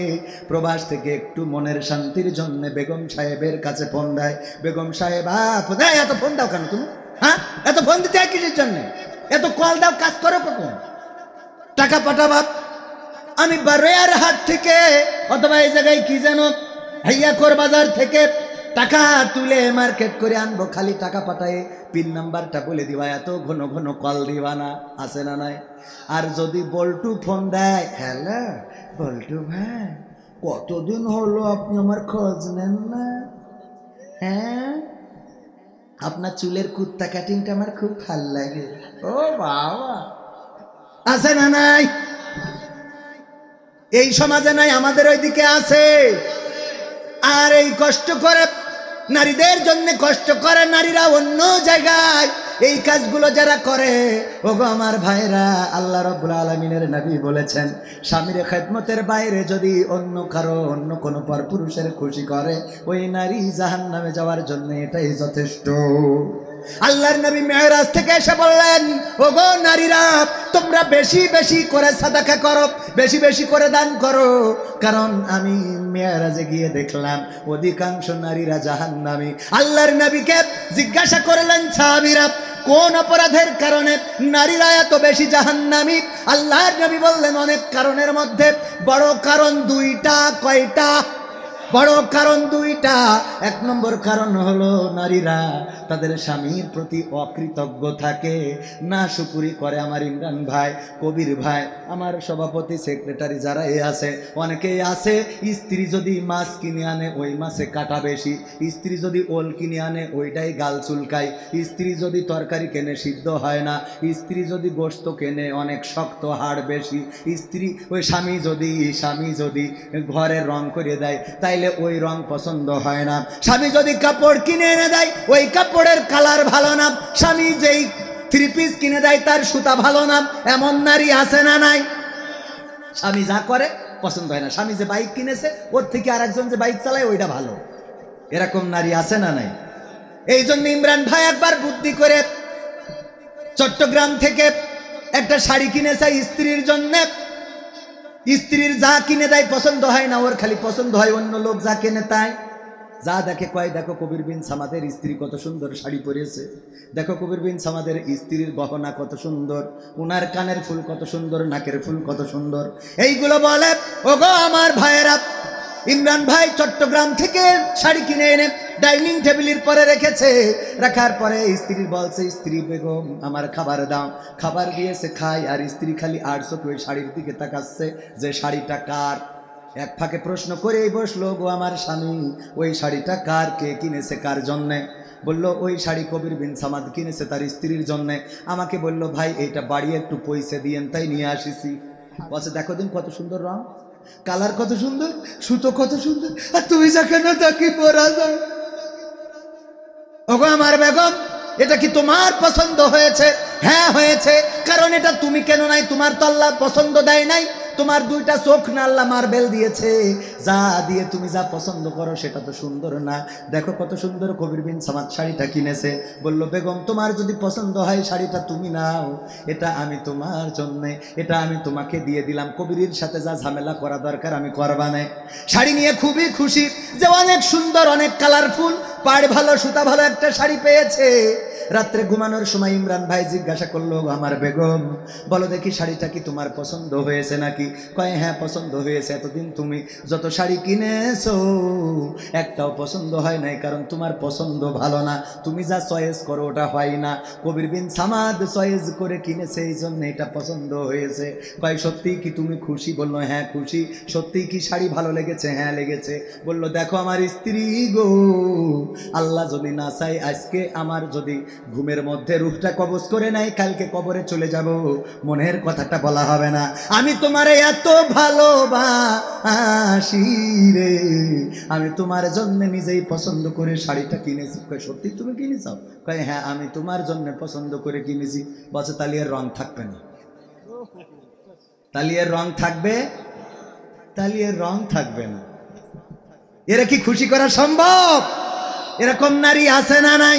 প্রবাস থেকে একটু মনের শান্তির জন্য বেগম সাহেবের কাছে ফোন দেয়। বেগম সাহেব এত ফোন দাও কেন তুমি, হ্যাঁ এত ফোন দিতে হয় কিসের জন্য, এত কল দাও, কাজ করো কখন, টাকা পাঠাবা। আমি বারোয়ার হাট থেকে অথবা এই জায়গায় কি যেন হাইয়াকোর বাজার থেকে টাকা তুলে মার্কেট করে আনবো, খালি টাকা পাঠায় পিন নাম্বারটা বলে দিবা, এত ঘন ঘন কল দিবা না। আছে না নাই? আর যদি বল্টু ফোন দেয়, হ্যালো বল্টু ভাই, কতদিন হলো আপনি আমার খোঁজ নেন না, হ্যাঁ আপনার চুলের কুত্তা কাটিংটা আমার খুব ভাল লাগে। ও বাবা, আছে না নাই? এই সমাজে নাই, আমাদের ওইদিকে আছে। আর এই কষ্ট করে নারীদের জন্য কষ্ট করে নারীরা অন্য জায়গায় এই কাজগুলো যারা করে, ওগো আমার ভাইরা, আল্লাহ রাব্বুল আলামিনের নবী বলেছেন, স্বামীর খেদমতের বাইরে যদি অন্য কারো, অন্য কোনো পরপুরুষের খুশি করে, ওই নারী জাহান্নামে যাওয়ার জন্য এটাই যথেষ্ট। আল্লাহর নবী মেরাজ থেকে এসে বললেন, ওগো নারীরা, তোমরা বেশি বেশি করে সাদাকা করো, বেশি বেশি করে দান করো, কারণ আমি মেরাজে গিয়ে দেখলাম অধিকাংশ নারীরা জাহান্নামী। আল্লাহর নবীকে জিজ্ঞাসা করলেন সাহাবীরা, কোন অপরাধের কারণে নারীরা এত বেশি জাহান্নামী? আল্লাহর নবী বললেন, অনেক কারণের মধ্যে বড় কারণ দুইটা। কয়টা? বড় কারণ দুইটা। এক নম্বর কারণ হলো নারীরা তাদের স্বামীর প্রতি অকৃতজ্ঞ থাকে, না শুকুরি করে। আমার ইমরান ভাই, কবির ভাই, আমার সভাপতি সেক্রেটারি যারা আছে, অনেকেই আছে, স্ত্রী যদি মাছ কিনে আনে ওই মাছে কাটা বেশি, স্ত্রী যদি ওল কিনে আনে ওইটাই গাল চুলকায়, স্ত্রী যদি তরকারি কেনে সিদ্ধ হয় না, স্ত্রী যদি গোশত কেনে অনেক শক্ত হাড় বেশি, স্ত্রী ওই স্বামী যদি ঘরের রং করে দেয় তাইলে ওই রং পছন্দ হয় না, স্বামী যদি কাপড় কিনে এনে দেয় ওই কাপড়ের কালার ভালো না, স্বামী যেই থ্রি পিস কিনে দেয় তার সুতা ভালো না। এমন নারী আছে না নাই? স্বামী যা করে পছন্দ হয় না। স্বামী যে বাইক কিনেছে ওর থেকে আরেকজন যে বাইক চালায় ওইটা ভালো। এরকম নারী আছে না নাই? এই জন্য ইমরান ভাই একবার বুদ্ধি করে চট্টগ্রাম থেকে একটা শাড়ি কিনেছে স্ত্রীর জন্য। স্ত্রীর যা কিনে দেয় পছন্দ হয় না, ওর খালি পছন্দ হয় অন্য লোক যা কিনে তাই। যা দেখে কয়, দেখো কবির বিন সামাদের স্ত্রী কত সুন্দর শাড়ি পরেছে, দেখো কবির বিন সামাদের স্ত্রীর গহনা কত সুন্দর, উনার কানের ফুল কত সুন্দর, নাকের ফুল কত সুন্দর। এইগুলো বলে। ওগো আমার ভাইয়েরা, ইমরান ভাই চট্টগ্রাম থেকে শাড়ি কিনে এনে ডাইনিং টেবিলের পরে রেখেছে। রাখার পরে স্ত্রী বলছে, স্ত্রী বেগম আমার খাবার দাও। খাবার দিয়েছে, খাই, আর স্ত্রী খালি আর চোখে ওই শাড়ির দিকে তাকাচ্ছে যে শাড়িটা কার। এক ফাঁকে প্রশ্ন করেই বসলো, গো আমার স্বামী ওই শাড়িটা কার, কে কিনেছে, কার জন্যে? বললো ওই শাড়ি কবির বিন সামাদ কিনেছে তার স্ত্রীর জন্যে। আমাকে বললো ভাই এইটা বাড়ি একটু পয়সা দিয়েন, তাই নিয়ে আসিছি। বলছে দেখো দিন কত সুন্দর রং, কালার কত সুন্দর, সুতো কত সুন্দর, আর তুমি যা কেন তা কি পরা যায়। ওগো আমার বেগম, এটা কি তোমার পছন্দ হয়েছে? হ্যাঁ হয়েছে। কারণ এটা তুমি কেন নাই, তোমার তো আল্লাহ পছন্দ দেয় নাই। তোমার দুইটা চোখ না আল্লাহ মার্বেল দিয়েছে, যা দিয়ে তুমি যা পছন্দ করো সেটা তো সুন্দর না। দেখো কত সুন্দর কবির বিন সামাদ শাড়িটা কিনেছে। বলল বেগম তোমার যদি পছন্দ হয় শাড়িটা তুমি নাও, এটা আমি তোমার জন্যে, এটা আমি তোমাকে দিয়ে দিলাম। কবিরের সাথে যা ঝামেলা করা দরকার আমি করবা না। শাড়ি নিয়ে খুবই খুশি যে অনেক সুন্দর, অনেক কালারফুল, পাড় ভালো, সুতা ভালো একটা শাড়ি পেয়েছে। রাত্রে ঘুমানোর সময় ইমরান ভাই জিজ্ঞাসা করলো, আমার বেগম বলো দেখি শাড়িটা কি তোমার পছন্দ হয়েছে নাকি? কয় হ্যাঁ পছন্দ হয়েছে। এতদিন তুমি যত শাড়ি কিনেছো একটাও পছন্দ হয় নাই, কারণ তোমার পছন্দ ভালো না, তুমি যা চয়েস করো ওটা হয় না। কবির বিন সামাদ চয়েস করে কিনেছে, এই জন্য এটা পছন্দ হয়েছে। কয় সত্যি কি তুমি খুশি? বললো হ্যাঁ খুশি। সত্যি কি শাড়ি ভালো লেগেছে? হ্যাঁ লেগেছে। বললো দেখো আমার স্ত্রী গো, আল্লাহ যদি না চাই আজকে আমার যদি ঘুমের মধ্যে রূহটা কবজ করে নাই, কালকে কবরে চলে যাব, মনের কথাটা বলা হবে না। আমি তোমারে এত ভালোবাসি রে, আমি তোমার জন্য নিজেই পছন্দ করে শাড়িটা কিনেছি। কয় সত্যি তুমি কিনেছ? কয় হ্যাঁ আমি তোমার জন্য পছন্দ করে কিনেছি। বলছে তাহলে এর রং থাকবে না, তাহলে এর রং থাকবে, তাহলে এর রং থাকবে না। এরা কি খুশি করা সম্ভব? এরকম নারী আছে না নাই?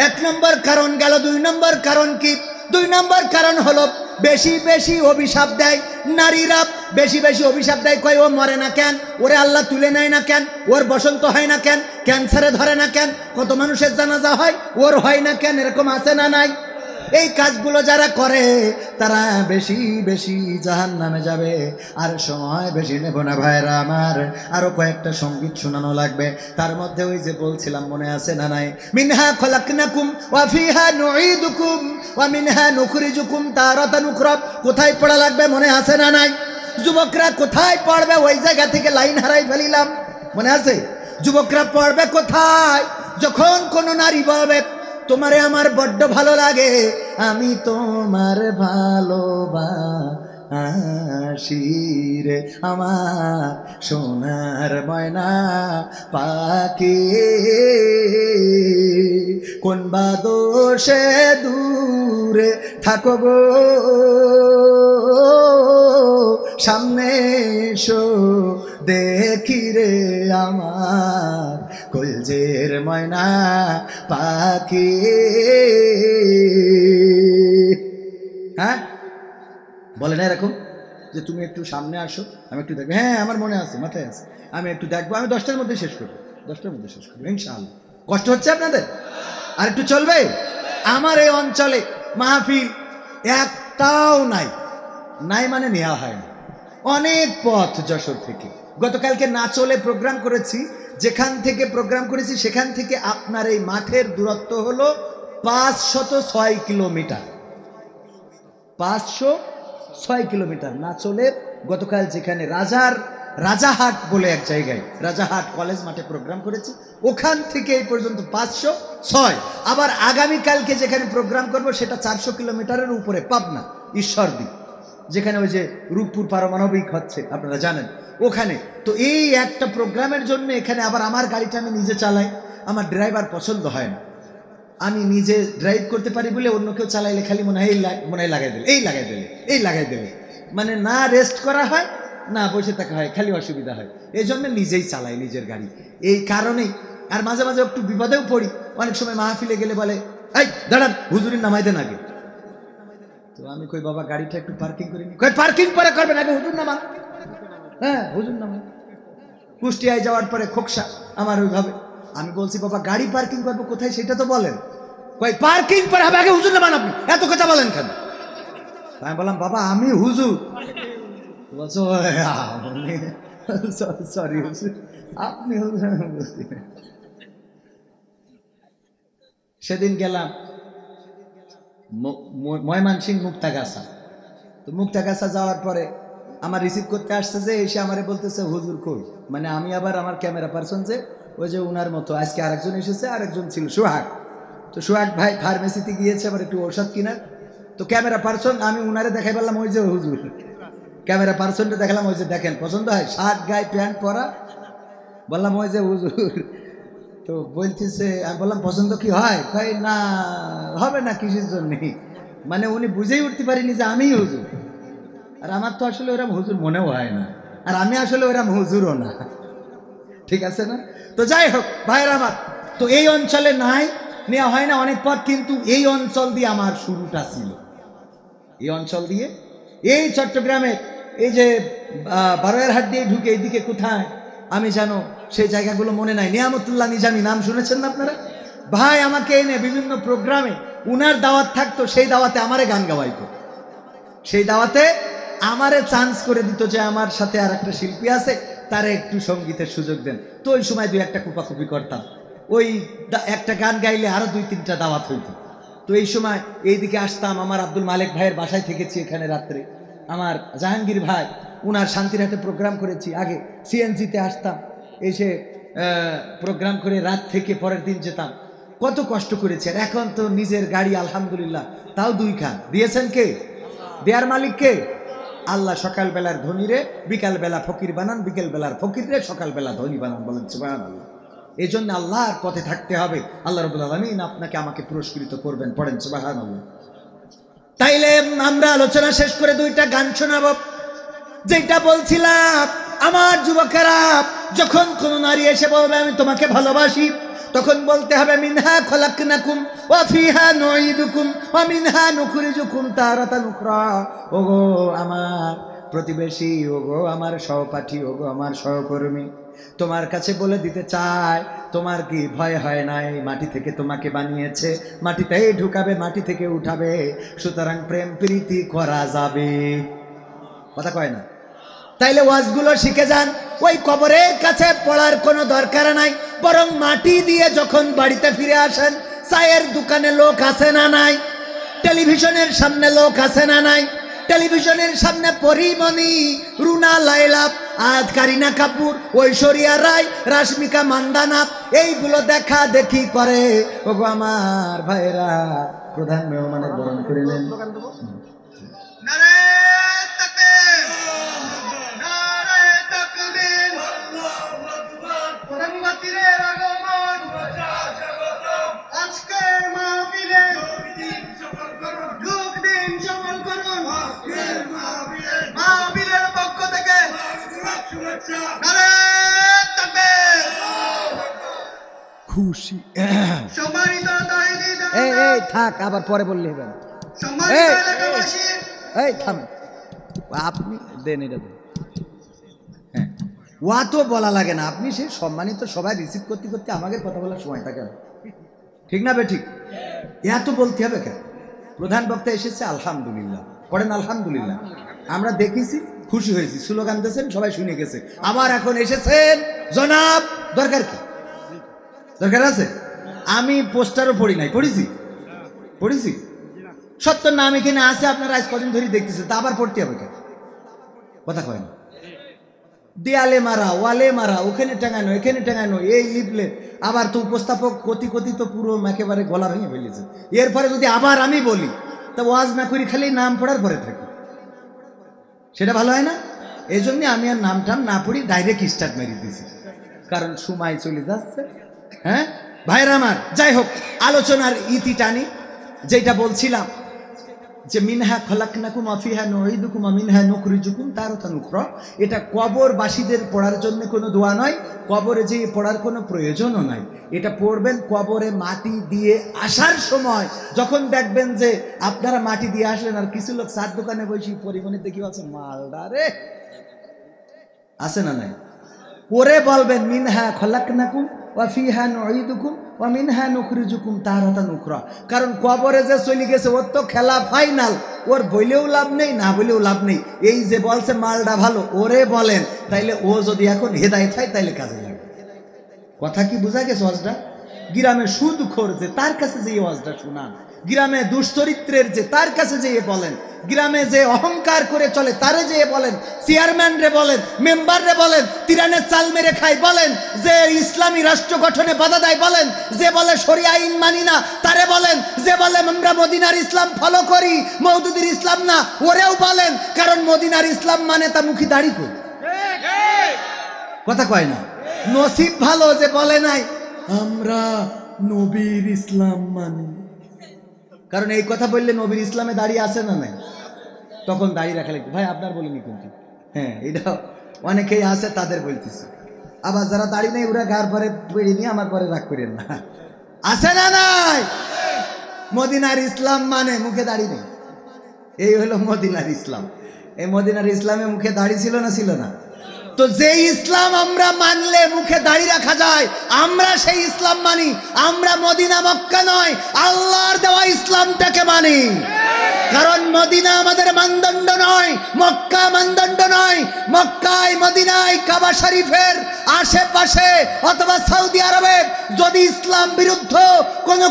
এক নম্বর কারণ গেল। দুই নম্বর কারণ কি? দুই নম্বর কারণ হলো বেশি বেশি অভিশাপ দেয় নারীরা, বেশি বেশি অভিশাপ দেয়। কয় ও মরে না কেন, ওরে আল্লাহ তুলে নেয় না কেন, ওর বসন্ত হয় না কেন, ক্যান্সারে ধরে না কেন, কত মানুষের জানাজা হয় ওর হয় না কেন? এরকম আছে না নাই? এই কাজগুলো যারা করে তারা বেশি বেশি জাহান্নামে যাবে। আর সময় বেশি নেব না ভাইরা আমার, আরো কয়েকটা সঙ্গীত শোনানো লাগবে। তার মধ্যে ওই যে বলছিলাম, মনে আছে না নাই, মিনহা খলাকনাকুম ওয়া ফিহা নুঈদুকুম ওয়া মিনহা নুখরিজুকুম তারাতান উখরা। কোথায় পড়া লাগবে মনে আছে না নাই? যুবকরা কোথায় পড়বে? ওই জায়গা থেকে লাইন হারাই ফেলিলাম, মনে আছে? যুবকরা পড়বে কোথায়? যখন কোনো নারী বলবে তোমারে আমার বড্ড ভালো লাগে, আমি তোমার ভালোবাসি রে আমার সোনার ময়না পাখি, কোন বাদোষে দূরে থাকো গো, সামনে এসো দেখি রে আমার কলজের ময়না পাখি। হ্যাঁ বলে না এরকম যে তুমি একটু সামনে আসো, আমি একটু দেখবো। হ্যাঁ আমার মনে আছে, মাথায় আছে, আমি একটু দেখবো। আমি 10টার মধ্যে শেষ করবো, 10টার মধ্যে শেষ করবো ইনশাআল্লাহ। কষ্ট হচ্ছে আপনাদের? আর একটু চলবে? আমার এই অঞ্চলে মাহফিল একটাও নাই, নাই মানে নেওয়া হয় না। অনেক পথ যশোর থেকে। গতকালকে না চলে প্রোগ্রাম করেছি, যেখান থেকে প্রোগ্রাম করেছি সেখান থেকে আপনার এই মাঠের দূরত্ব হলো 506 কিলোমিটার। 506 কিলোমিটার না চলে গতকাল যেখানে রাজাহাট বলে এক জায়গায়, রাজাহাট কলেজ মাঠে প্রোগ্রাম করেছি, ওখান থেকে এই পর্যন্ত 506। আবার আগামীকালকে যেখানে প্রোগ্রাম করব সেটা 400 কিলোমিটারের উপরে, পাবনা ঈশ্বরদী, যেখানে ওই যে রূপপুর পারমাণবিক হচ্ছে আপনারা জানেন ওখানে। তো এই একটা প্রোগ্রামের জন্য এখানে আবার আমার গাড়িটা আমি নিজে চালাই, আমার ড্রাইভার পছন্দ হয় না। আমি নিজে ড্রাইভ করতে পারি বলে অন্য কেউ চালাইলে খালি মনে হয় লাগাই দিলে, এই লাগাই দিলে, এই লাগাই দিলে, মানে না রেস্ট করা হয় না বসে থাকা হয়, খালি অসুবিধা হয়, এই জন্য নিজেই চালাই নিজের গাড়ি। এই কারণেই আর মাঝে মাঝে একটু বিপদেও পড়ি। অনেক সময় মাহফিলে গেলে বলে, এই দাঁড়ান, হুজুরির নামাই দেন আগে। তো আমি কই, বাবা গাড়িটা একটু পার্কিং করে নি। কই পার্কিং পরে করবেন, আগে হুজুর নামান। হ্যাঁ হুজুর নামান। কুষ্টিয়ায় যাওয়ার পরে খোকসা আমার ওইভাবে, আমি বলছি বাবা গাড়ি পার্কিং করবো কোথায় সেটা তো বলেন। কই পার্কিং পরে হবে, আগে হুজুর নামান। আপনি এত কথা বলেন কেন? আমি বললাম বাবা আমি হুজুর। বলছো সরি হুজুর, আপনি হুজুর। সেদিন গেলাম ময়মনসিংহ মুক্তাগাছা। তো মুক্তাগাছা যাওয়ার পরে আমার রিসিভ করতে আসছে, যে এসে আমারে বলতেছে হুজুর কই, মানে আমি আবার আমার ক্যামেরা পার্সন যে ওই যে উনার মতো আজকে আরেকজন এসেছে, আরেকজন ছিল সোহাগ। তো সোহাগ ভাই ফার্মেসিতে গিয়েছে আবার একটু ঔষধ কিনার। তো ক্যামেরা পার্সন আমি উনারে দেখাই বললাম ওই যে হুজুর। ক্যামেরা পার্সনটা দেখালাম, ওই যে দেখেন পছন্দ হয়, শার্ট গায়ে প্যান্ট পরা, বললাম ওই যে হুজুর। তো বলতেছে, আমি বললাম পছন্দ কি হয়? ভাই না হবে না, কিসের জন্য, মানে উনি বুঝেই উঠতে পারিনি যে আমিই হুজুর। আর আমার তো আসলে ওরম হুজুর মনেও হয় না, আর আমি আসলে ওরম হুজুরও না, ঠিক আছে না? তো যাই হোক ভাইয়ের আমার, তো এই অঞ্চলে নাই, নেওয়া হয় না অনেক পথ, কিন্তু এই অঞ্চল দিয়ে আমার শুরুটা ছিল। এই অঞ্চল দিয়ে, এই চট্টগ্রামের এই যে বারোয়ার হাট দিয়ে ঢুকে এইদিকে কোথায় আমি জানো সেই জায়গাগুলো মনে নাই। নিয়ামতুল্লাহ নিজামী নাম শুনেছেন না আপনারা? ভাই আমাকে এনে বিভিন্ন প্রোগ্রামে উনার দাওয়াত থাকতো, সেই দাওয়াতে আমারে গান গাওয়াইতো, সেই দাওয়াতে আমারে চান্স করে দিত যে আমার সাথে আর একটা শিল্পী আছে, তারে একটু সঙ্গীতের সুযোগ দেন। তো ওই সময় দুই একটা কুপাকুপি করতাম, ওই একটা গান গাইলে আরো দুই তিনটা দাওয়াত হইতো। তো এই সময় এইদিকে আসতাম, আমার আব্দুল মালিক ভাইয়ের বাসায় থেকেছি এখানে রাত্রে, আমার জাহাঙ্গীর ভাই উনার শান্তিরহাটে প্রোগ্রাম করেছি, আগে সিএনজিতে আসতাম, এসে প্রোগ্রাম করে রাত থেকে পরের দিন যেতাম। কত কষ্ট করেছে, আর এখন তো নিজের গাড়ি আলহামদুলিল্লাহ, তাও দুই খান দিয়েছেন কে? দেয়ার মালিক কে? আল্লাহ। সকালবেলার ধনীরে বিকালবেলা ফকির বানান, বিকেল বেলার ফকিরে সকালবেলা ধনী বানান, বলেন সুবহানাল্লাহ। এই জন্য আল্লাহর পথে থাকতে হবে, আল্লাহ রাব্বুল আলামিন আপনাকে আমাকে পুরস্কৃত করবেন, পড়েন সুবহানাল্লাহ। তাইলে আমরা আলোচনা শেষ করে দুইটা গান শোনাবো। যেটা বলছিলাম, আমার যুবকেরা, যখন কোন নারী এসে বলবে আমি তোমাকে ভালোবাসি, তখন বলতে হবে মিনহা খলাকনাকুম ওয়া ফিহা নুঈদুকুম ওয়া মিনহা নুখরিজুকুম তারাতান উখরা। ওগো আমার প্রতিবেশী, ওগো আমার সহপাঠী, ওগো আমার সহকর্মী, তোমার কাছে বলে দিতে চাই, তোমার কি ভয় হয় নাই? মাটি থেকে তোমাকে বানিয়েছে, মাটিতেই ঢুকাবে, মাটি থেকে উঠাবে, সুতরাং প্রেম প্রীতি করা যাবে। কথা কয় না? তাইলে ওয়াজগুলো শিখে যান, ওই কবরের কাছে পড়ার কোনো দরকার নাই, বরং মাটি দিয়ে যখন বাড়িতে ফিরে আসেন, চায়ের দোকানে লোক আছে না নাই? টেলিভিশনের সামনে লোক আছে না নাই? টেলিভিশনের সামনে পরিমণি, রুনা লায়লা, আজ কারিনা কাপুর, ঐশ্বরিয়া রায়, রাশমিকা মান্দানা, এইগুলো দেখা দেখি করে। ওগো আমার ভাইরা, প্রধান মেহমানের বরণ করে নেন। খুশি এই থাক, আবার পরে বললে হবে না। এই থাম, আপনি দেন, এটা দেন। হ্যাঁ, ওয়া তো বলা লাগে না, আপনি সে সম্মানিত সবাই রিসিভ করতে করতে আমাকে কথা বলার সময় থাকে না, ঠিক না? ঠিক, এত বলতে হবে কেন? প্রধান বক্তা এসেছে, আলহামদুলিল্লাহ পড়েন, আলহামদুলিল্লাহ। আমরা দেখেছি, খুশি হয়েছি, স্লোগান দিয়েছেন, সবাই শুনে গেছে। আবার এখন এসেছেন জনাব, দরকার কি? দরকার আছে? আমি পোস্টারও পড়ি নাই, পড়েছি সত্য নাম এখানে আছে, আপনারা আজ কদিন ধরে দেখতেছেন, তা আবার পড়তে হবে কেন? কথা কয় না? দেয়ালে মারা, ওয়ালে মারা, ওখানে টাঙানো, এখানে টাঙানো, এই লিফলেট, আবার তো উপস্থাপক কতি তো পুরো একেবারে গলা ভেঙে ফেলেছে। এরপরে যদি আবার আমি বলি, তা ওয়াজ না করি, খালি নাম পড়ার পরে থাকি, সেটা ভালো হয় না? এই জন্য আমি আর নাম টাম না পড়ি, ডাইরেক্ট স্টার্ট মেরে দিয়েছি, কারণ সময় চলে যাচ্ছে। হ্যাঁ ভাইরা আমার, যাই হোক, আলোচনার ইতি টানি। যেটা বলছিলাম যে মিনহা খলাকনাকুম ওয়া ফিহা নুঈদুকুম ওয়া মিনহা নুখরিজুকুম তারাতান উখরা, এটা কবরবাসীদের পড়ার জন্য কোনো দোয়া নয়, কবরে যেয়ে পড়ার কোনো প্রয়োজনও নাই। এটা পড়বেন কবরে মাটি দিয়ে আসার সময়, যখন দেখবেন যে আপনারা মাটি দিয়ে আসলেন আর কিছু লোক চার দোকানে বসে পরিমণিতে কি আছে মালদা রে আছে না নাই, ওরে বলবেন মিনহা খলাকনাকুম ওয়া ফিহা নুঈদুকুম ওয়া মিনহা নুখরিজুকুম তারাতান উখরা। কারণ কবরে যে চলে গেছে ওর তো খেলা ফাইনাল, ওর বইলেও লাভ নেই না বলেও লাভ নেই। এই যে বলছে মালটা ভালো ওরে বলেন, তাইলে ও যদি এখন হেদায়েত হয় তাইলে কাজে লাগে। কথা কি বোঝা গেছে? ওয়াজটা গ্রামে সুদখোর যে তার কাছে যে ওয়াজটা শোনান, গ্রামে দুশ্চরিত্রের যে তার কাছে যেয়ে বলেন, গ্রামে যে অহংকার করে চলে তারে যেয়ে বলেন, চেয়ারম্যান রে বলেন, মেম্বার রে বলেন, তিরানের চাল মেরে খায় বলেন, যে ইসলামী রাষ্ট্র গঠনে বাধা দেয় বলেন, যে বলে শরিয়া আইন মানি না তারে বলেন, যে বলে আমরা মদিনার ইসলাম ফলো করি মওদুদির ইসলাম না ওরেও বলেন। কারণ মদিনার ইসলাম মানে তা মুখী দাড়ি করি, কথা কয় না। নসিব ভালো যে বলে নাই আমরা নবীর ইসলাম মানি, কারণ এই কথা বললে নবীর ইসলামে দাঁড়িয়ে আছে না নাই, তখন দাঁড়িয়ে রাখা লাগবে। ভাই আপনার বলিনি কিন্তু, হ্যাঁ এটা অনেকেই আছে তাদের বলতেছে। আবার যারা দাঁড়িয়ে নেই ওরা গার পরে বেরিয়ে নিয়ে আমার পরে রাগ করেন না, আছে না নাই? মদিনার ইসলাম মানে মুখে দাঁড়িয়ে নেই, এই হলো মদিনার ইসলাম। এই মদিনার ইসলামে মুখে দাঁড়িয়ে ছিল না, ছিল না? তো যে ইসলাম আমরা মানলে মুখে দাঁড়িয়ে রাখা যায়, আমরা সেই ইসলাম মানি। আমরা মদিনা মক্কা নয়, আল্লাহর দেওয়া ইসলামটাকে মানি। কারণ মদিনা আমাদের মানদণ্ড নয়, মক্কা মানদণ্ড নয়। মক্কায় মদিনায় কাবা শরীফের আশেপাশে অথবা সৌদি আরবে যদি ইসলাম বিরুদ্ধ কোনো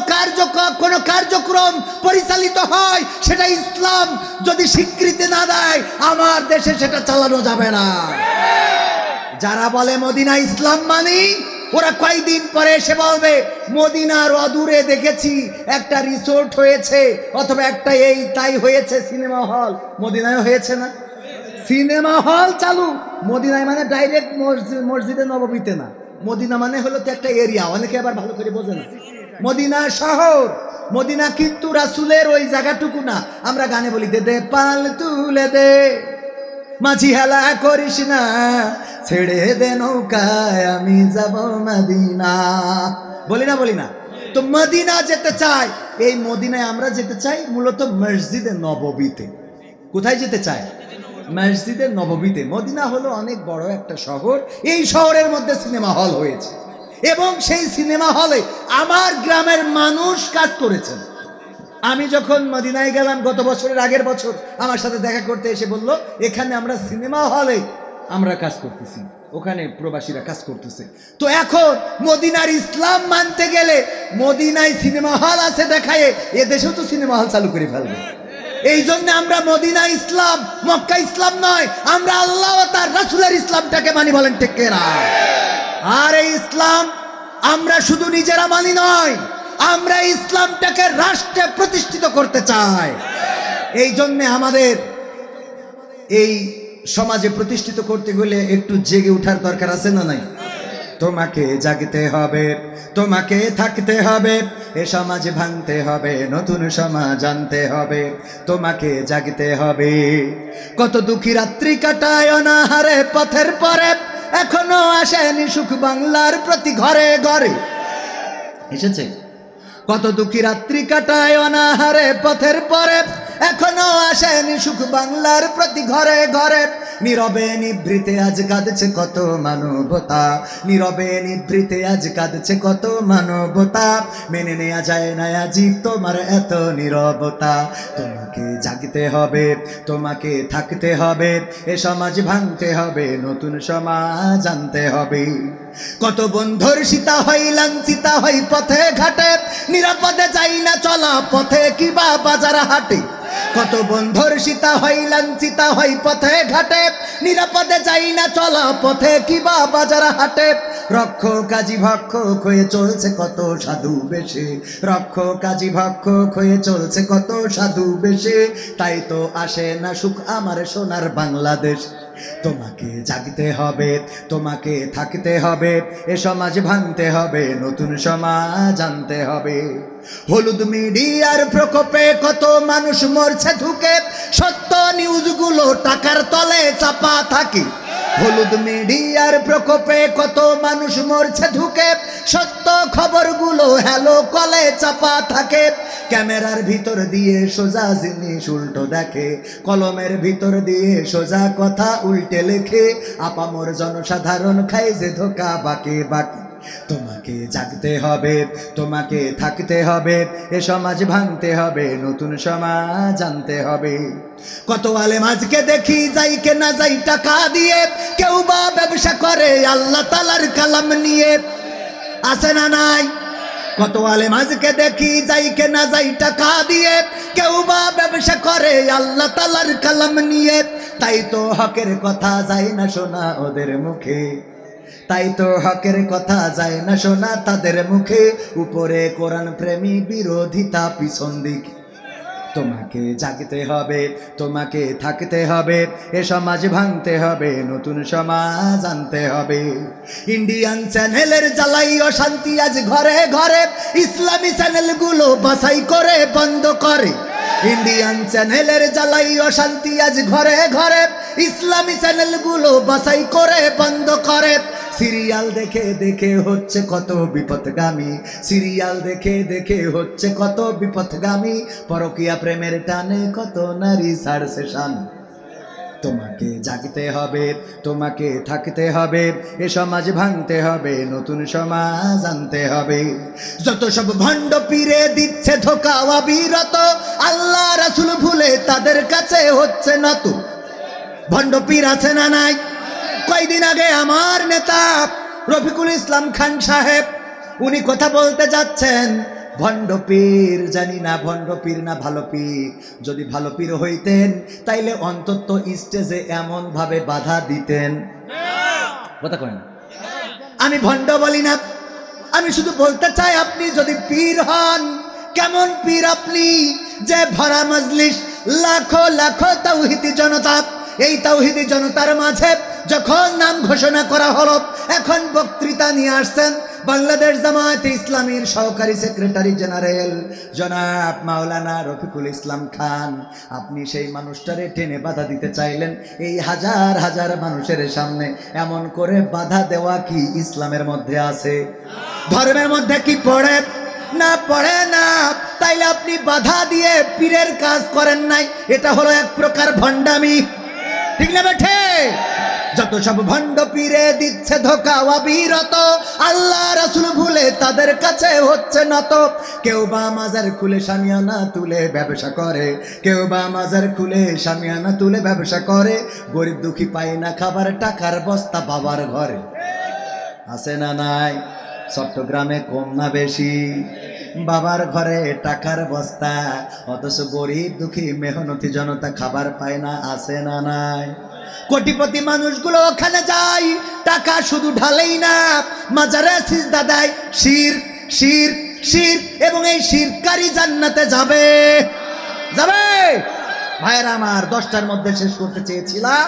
কার্যক্রম পরিচালিত হয়, সেটা ইসলাম যদি স্বীকৃতি না দেয় আমার দেশে সেটা চালানো যাবে না। যারা বলে মদিনা ইসলাম মানি, ওরা কয়েকদিন পরে এসে বলবে মদিনার অদূরে দেখেছি একটা রিসোর্ট হয়েছে অথবা একটা এই তাই হয়েছে সিনেমা হল। মদিনায় হয়েছে না সিনেমা হল চালু? মদিনায় মানে ডাইরেক্ট মসজিদে নববীতে না, মদিনা মানে হলো তো একটা এরিয়া, অনেকে আবার ভালো করে বোঝে না। মদিনা শহর, মদিনা কিন্তু রাসূলের ওই জায়গাটুকু না। আমরা গানে বলি দে দে পাল তুলে দে মাঝি হেলা করিস না, ছেড়ে দে নৌকায় আমি যাব মদিনা, বলি না বলি না? তো মদিনা যেতে চাই, এই মদিনায় আমরা যেতে চাই মূলত মসজিদে নববীতে। কোথায় যেতে চাই? মসজিদে নববীতে। মদিনা হলো অনেক বড় একটা শহর, এই শহরের মধ্যে সিনেমা হল হয়েছে এবং সেই সিনেমা হলে আমার গ্রামের মানুষ কাজ করেছেন। আমি যখন মদিনায় গেলাম গত বছরের আগের বছর, আমার সাথে দেখা করতে এসে বলল এখানে আমরা সিনেমা হলে আমরা কাজ করতেছি, ওখানে প্রবাসীরা কাজ করতেছে। তো এখন মদিনার ইসলাম মানতে গেলে মদিনায় সিনেমা হল আছে দেখায় এদেশেও তো সিনেমা হল চালু করে ফেলবে। এই জন্য আমরা মদিনা ইসলাম, মক্কা ইসলাম নয়, আমরা আল্লাহ ও তার রাসূলের ইসলামটাকে মানি। বলেন ঠিক কিনা? আর এই ইসলাম আমরা শুধু নিজেরা মানি নয়, আমরা ইসলামটাকে রাষ্ট্রে প্রতিষ্ঠিত করতে চাই। এই জন্য আমাদের এই সমাজে প্রতিষ্ঠিত করতে গেলে একটু জেগে ওঠার দরকার আছে না নাই? তোমাকে জাগতে হবে, তোমাকে থাকতে হবে, এ সমাজ ভাঙতে হবে, নতুন সমাজ আনতে হবে, তোমাকে জাগতে হবে। কত দুঃখী রাত্রি কাটায় অনাহারে পথের পরে, এখনো আসেনি সুখ বাংলার প্রতি ঘরে ঘরে। এসেছে? কত দুঃখী রাত্রি কাটায় অনাহারে পথের পরে, এখনো আসেনি সুখ বাংলার প্রতি ঘরে ঘরে। নীরবে নিভৃতে আজ কাঁদছে কত মানবতা, নীরবে নিভৃতে আজ কাঁদছে কত মানবতা। মেনে নেওয়া যায় না আজি তোমার এত নীরবতা। তোমাকে জাগতে হবে, তোমাকে থাকতে হবে, এ সমাজ ভাঙতে হবে, নতুন সমাজ আনতে হবে। কত বন্ধুর সীতা হই লাঞ্ছিতা হই পথে ঘাটে, নিরাপদে যাই না চলা পথে কিবা বাজার হাটে। কত বন্ধুর সীতা হই লাঞ্ছিতা হই পথে ঘাটে, নিরাপদে যাই না চলা পথে কিবা বাজার হাটে। রক্ষ কাজী ভক্ষক হয়ে চলছে কত সাধু বেশে, রক্ষ কাজী ভক্ষক হয়ে চলছে কত সাধু বেশে। তাই তো আসে না সুখ আমার সোনার বাংলাদেশ। তোমাকে জাগতে হবে, তোমাকে থাকতে হবে, এ সমাজ ভাঙতে হবে, নতুন সমাজ আনতে হবে। হলুদ মিডিয়ার প্রকোপে কত মানুষ মরছে ধুকে, সত্য নিউজগুলো টাকার তলে চাপা থাকে। হলুদ মিডিয়ার প্রকোপে কত মানুষ মরছে ধুকে, সত্য খবরগুলো হ্যালো কলে চাপা থাকে। ক্যামেরার ভিতর দিয়ে সোজা জিনিস উল্টো দেখে, কলমের ভিতর দিয়ে সোজা কথা উল্টে লেখে, আপামর জনসাধারণ খায় যে ধোকা বাকি বাকি। তোমাকে জাগতে হবে, তোমাকে থাকতে হবে, এ সমাজ ভাঙতে হবে, নতুন সমাজ আনতে হবে। কত আলেম আজকে দেখি যাই কে না যাই টাকা দিয়ে, কেউ বা ব্যবসা করে আল্লাহ তাআলার কালাম নিয়ে, আছে না নাই? কত আলেম আজকে দেখি যাই কে না যাই টাকা দিয়ে, কেউ বা ব্যবসা করে আল্লাহ তাআলার কালাম নিয়ে। তাই তো হকের কথা যায় না শোনা ওদের মুখে, তাই তো হকের কথা যায় না শোনা তাদের মুখে। উপরে কোরআন প্রেমী, বিরোধিতা পিছন দিকে। তোমাকে জাগতে হবে, তোমাকে থাকতে হবে, এ সমাজ ভাঙতে হবে, নতুন সমাজ আনতে হবে। ইন্ডিয়ান চ্যানেলের জ্বালাই অশান্তি আজ ঘরে ঘরে, ইসলামী চ্যানেলগুলো বাছাই করে বন্ধ করে। ইন্ডিয়ান চ্যানেলের জ্বালাই অশান্তি আজ ঘরে ঘরে, ইসলামী চ্যানেলগুলো বাছাই করে বন্ধ করে। সিরিয়াল দেখে দেখে হচ্ছে কত বিপথগামী, সিরিয়াল দেখে দেখে হচ্ছে কত বিপথগামী। পরকীয়া প্রেমের টানে কত নারী ছাড়ছে স্বামী। তোমাকে জাগতে হবে, তোমাকে থাকতে হবে, এ সমাজ ভাঙতে হবে, নতুন সমাজ আনতে হবে। যত সব ভণ্ড পীরে দিচ্ছে ধোকা অবিরত, আল্লাহ রাসূল ভুলে তাদের কাছে হচ্ছে নত। ভণ্ড পীর আছে না নাই? কয়দিন আগে আমার নেতা রফিকুল ইসলাম খান সাহেব উনি কথা বলতে যাচ্ছেন, ভণ্ড পীর জানি না ভণ্ড পীর না ভালো পীর। যদি ভালো পীর হইতেন তাইলে অন্তত স্টেজে এমন ভাবে বাধা দিতেন। কথা কয় না? আমি ভণ্ড বলি না, আমি শুধু বলতে চাই আপনি যদি পীর হন, কেমন পীর আপনি যে ভরা মজলিস, লাখো লাখো তাওহীদি জনতা, এই তাওহীদি জনতার মাঝে যখন নাম ঘোষণা করা হলো, এখন বক্তৃতা নিয়ে আসছেন বাংলাদেশ জামায়াতে ইসলামীর সহকারী সেক্রেটারি জেনারেল জনাব মাওলানা রফিকুল ইসলাম খান। আপনি সেই মানুষটারে টেনে বাধা দিতে চাইলেন, এই হাজার হাজার মানুষের সামনে এমন করে বাধা দেওয়া কি ইসলামের মধ্যে আছে? ধর্মের মধ্যে কি পড়ে? না পড়ে না। তাইলে আপনি বাধা দিয়ে পীরের কাজ করেন নাই, এটা হলো এক প্রকার ভণ্ডামি, ঠিক না বেঠে? যত সব ভণ্ড পীরে দিচ্ছে ধোকা অবিরত, আল্লাহ রাসূল ভুলে তাদের কাছে হচ্ছে নত। কেউ বা মাজার খুলে শামিয়ানা তুলে ব্যবসা করে, কেউ বা মাজার খুলে শামিয়ানা তুলে ব্যবসা করে। গরিব দুঃখী পায় না খাবার, টাকার বস্তা বাবার ঘরে, আছে না নাই? চট্টগ্রামে কম না বেশি? বাবার ঘরে টাকার বস্তা, অথচ গরিব দুঃখী মেহনতি জনতা খাবার পায় না, আছে না নাই? কোটিপতি মানুষগুলো ওখানে যায়, টাকা শুধু ঢালেই না, মাজারে সিজদা দেয়। শিরক শিরক শিরক, এবং এই শিরকারী জান্নাতে যাবে যাবে। ভাইয়েরা আমার, 10টার মধ্যে শেষ করতে চেয়েছিলাম,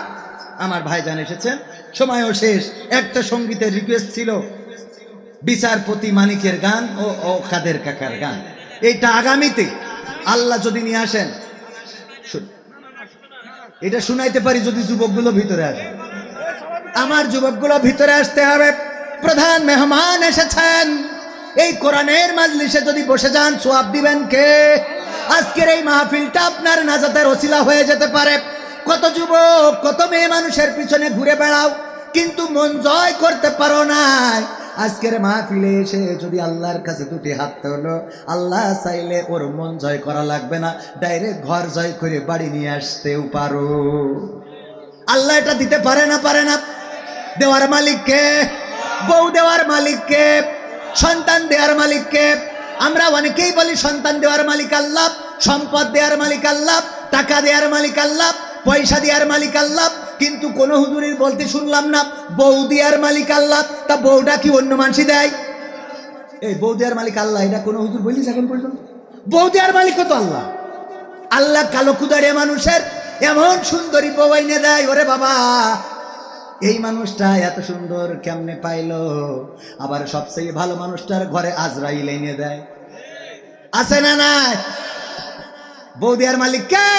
আমার ভাইজান এসেছেন, সময়ও শেষ। একটা সঙ্গীতের রিকোয়েস্ট ছিল, বিচারপতি মানিকের গান ও কাদের কাকার গান। এইটা আগামীতে আল্লাহ যদি নিয়ে আসেন এটা শুনাইতে পারি, যদি যুবকগুলো ভিতরে আসে। আমার যুবকগুলো ভিতরে আসতে হবে। প্রধান মেহমান এসেছেন, এই কোরআনের মাজলিসে যদি বসে যান সওয়াব দিবেন কে? আজকের এই মাহফিলটা আপনার নাজাতের ওসিলা হয়ে যেতে পারে। কত যুবক, কত মেয়ে মানুষের পিছনে ঘুরে বেড়াও, কিন্তু মন জয় করতে পারো না। আজকের মাহফিলে এসে যদি আল্লাহর কাছে দুটি হাত তোলো, আল্লাহ চাইলে ওর মন জয় করা লাগবে না, ডাইরেক্ট ঘর জয় করে বাড়ি নিয়ে আসতেও পারো। আল্লাহ এটা দিতে পারে না? পারে না। দেওয়ার মালিক কে? বউ দেওয়ার মালিক কে? সন্তান দেওয়ার মালিক কে? আমরা অনেকেই বলি সন্তান দেওয়ার মালিক আল্লাহ, সম্পদ দেওয়ার মালিক আল্লাহ, টাকা দেওয়ার মালিক আল্লাহ, পয়সা দেওয়ার মালিক আল্লাহ, কিন্তু কোন হুজুরের বলতে শুনলাম না বউ দেওয়ার মালিক আল্লাহ। তা বউটা কি অন্য মানুষই দেয়? এই বউ দেওয়ার মালিক আল্লাহ, এটা কোন হুজুর বলিস এখন পর্যন্ত? বউ দেওয়ার মালিক তো আল্লাহ। আল্লাহ কালো কুদারে মানুষের এমন সুন্দরী বউ এনে দেয়, ওরে বাবা এই মানুষটা এত সুন্দর কেমনে পাইলো? আবার সবচেয়ে ভালো মানুষটার ঘরে আজরাইল এনে দেয়, আছে না নাই? বৌদিয়ার মালিক কে?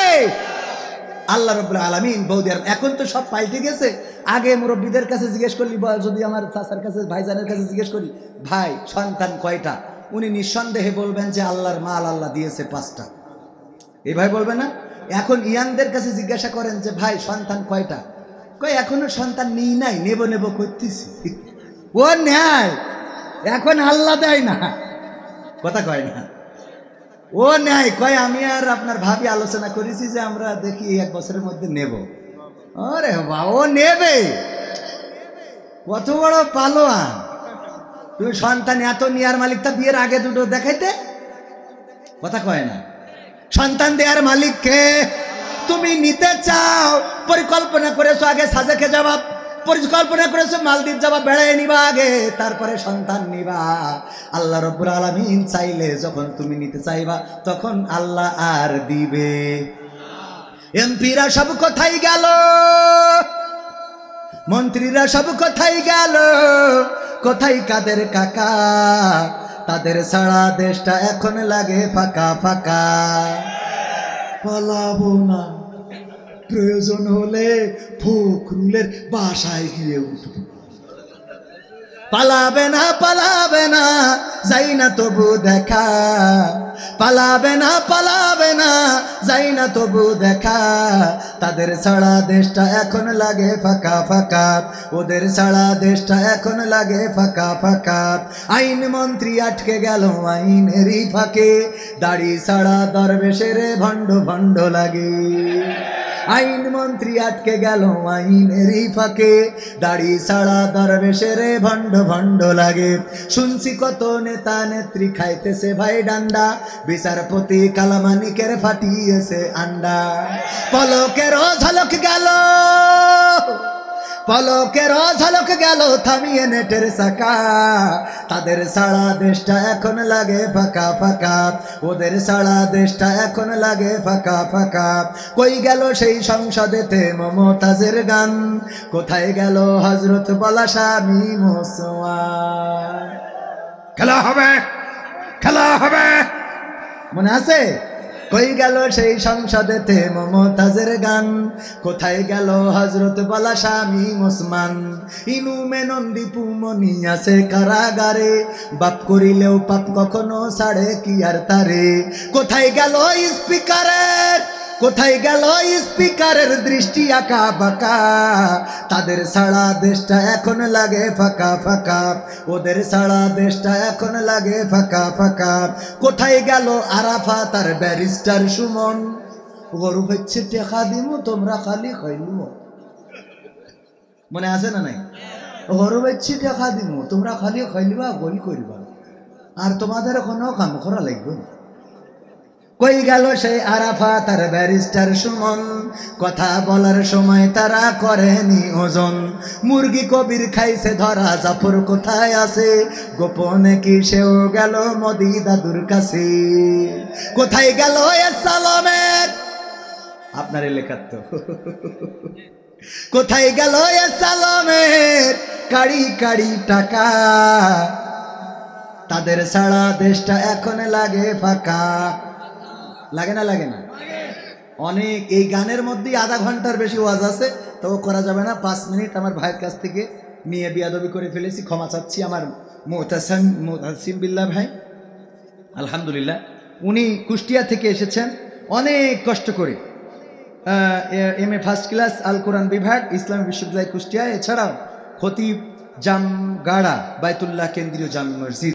আল্লাহ রাব্বুল আলামিন। বৌদিয়ার এখন তো সব পাল্টে গেছে। আগে মুরব্বীদের কাছে জিজ্ঞেস করলি, যদি আমার চাচার কাছে ভাইজানের কাছে জিজ্ঞেস করি, ভাই সন্তান কয়টা, উনি নিঃসন্দেহে বলবেন যে আল্লাহর মাল আল্লাহ দিয়েছে 5টা, এই ভাই বলবে না? এখন ইয়াংদের কাছে জিজ্ঞাসা করেন যে ভাই সন্তান কয়টা, কয় এখনো সন্তান নিই নাই, নেব নেব করতেছি। ও নেয়, এখন আল্লাহ দেয় না, কথা কয় না। ও নেয়, কয় আমি আর আপনার ভাবি আলোচনা করেছি যে আমরা দেখি 1 বছরের মধ্যে নেব। আরে বাবা, ও নেবে, কত বড় পালোয়ান তুমি। সন্তান এত নেয়ার মালিক, তা বিয়ের আগে দুটো দেখাইতে, কথা কয় না। সন্তান দেয়ার মালিক কে? তুমি নিতে চাও, পরিকল্পনা করেছো, আগে সাজেকে যাবা, পরিকল্পনা করেছো মালদ্বীপ যাবা, বেড়ায় নিবা আগে, তারপরে সন্তান নিবা। আল্লাহ রাব্বুল আলামিন চাইলে যখন তুমি নিতে চাইবা, তখন আল্লাহ আর দিবে। এমপিরা সব কোথায় গেল? মন্ত্রীরা সব কোথায় গেল? কোথায় কাদের কাকা? তাদের সারা দেশটা এখন লাগে ফাঁকা ফাঁকা। পালাবো না, প্রয়োজন হলে ফখরুলের বাসায় গিয়ে উঠবো। পালাবে না, পালাবে না, যাই না তবু দেখা। পালাবে না, পালাবে না, যাই না তবু দেখা। তাদের ছাড়া দেশটা এখন লাগে ফাঁকা ফাঁকা, ওদের ছাড়া দেশটা এখন লাগে ফাঁকা ফাঁকা। আইন মন্ত্রী আটকে গেল আইনেরই ফাঁকে, দাড়ি ছাড়া দরবেশের ভণ্ড ভণ্ড লাগে। আইন মন্ত্রী আটকে গেল আইনেরই ফাঁকে, দাড়ি ছাড়া দরবেশের ভণ্ড ভণ্ড লাগে। শুনছি কত নেতা নেত্রী খাইতেছে ভাই ডান্ডা, বিচারপতি কালামানিকের ফাটিয়েছে আন্ডা। পলকের ঝলক গেল, পলকের ঝলক গেল থামিয়ে নেটের চাকা। তাদের সারা দেশটা এখন লাগে ফাঁকা ফাঁকা, ওদের সারা দেশটা এখন লাগে ফাঁকা ফাঁকা। কই গেল সেই সংসদেতে মমতাজের গান? কোথায় গেল হযরত বলা স্বামী মুসওয়ার? খেলা হবে, খেলা হবে, মনে আছে? কই গেল সেই সংসদেতে মমতাজের গান? কোথায় গেল হযরত বলা স্বামী ওসমান? ইনু মেনন দীপু মনি আছে কারাগারে, বাপ করিলেও পাপ কখনো ছাড়ে কি আর তারে। কোথায় গেল স্পিকারের, কোথায় গেল স্পিকারের দৃষ্টি আঁকা বাঁকা? তাদের সারা দেশটা এখন লাগে ফাঁকা ফাঁকা, ওদের সারা দেশটা এখন লাগে ফাঁকা ফাঁকা। কোথায় গেল আরাফাত আর ব্যারিস্টার সুমন? গরু হচ্ছে টেকা দিমু, তোমরা খালি খাইলু। মনে আছে না নাই? গরু হচ্ছে টেকা দিমু, তোমরা খালি খাইলিবা, গোল করিবা, আর তোমাদের কোনো কাম করা লাগবে না। কই গেল সেই আরাফাত আর ব্যারিস্টার সুমন? কথা বলার সময় তারা করেনি ওজন। মুরগি কবির খাইছে ধরা, জাফর কোথায় আছে? গোপনে কি সেও গেল মোদি দাদুর কাছে? কোথায় গেল সালামের, আপনার লেখার তো, কোথায় গেল সালামের কাড়ি কাড়ি টাকা? তাদের সারা দেশটা এখন লাগে ফাঁকা। লাগে না, লাগে না? অনেক। এই গানের মধ্যেই আধা ঘন্টার বেশি ওয়াজ আছে, তবু করা যাবে না। 5 মিনিট আমার ভাইয়ের কাছ থেকে নিয়ে বিয়াদবি করে ফেলেছি, ক্ষমা চাচ্ছি। আমার মুতাসিম বিল্লাহ ভাই, আলহামদুলিল্লাহ, উনি কুষ্টিয়া থেকে এসেছেন অনেক কষ্ট করে। MA ফার্স্ট ক্লাস আল কোরআন বিভাগ, ইসলামী বিশ্ববিদ্যালয় কুষ্টিয়া। এছাড়াও খতিব জামগাড়া বাইতুল্লাহ কেন্দ্রীয় জামে মসজিদ।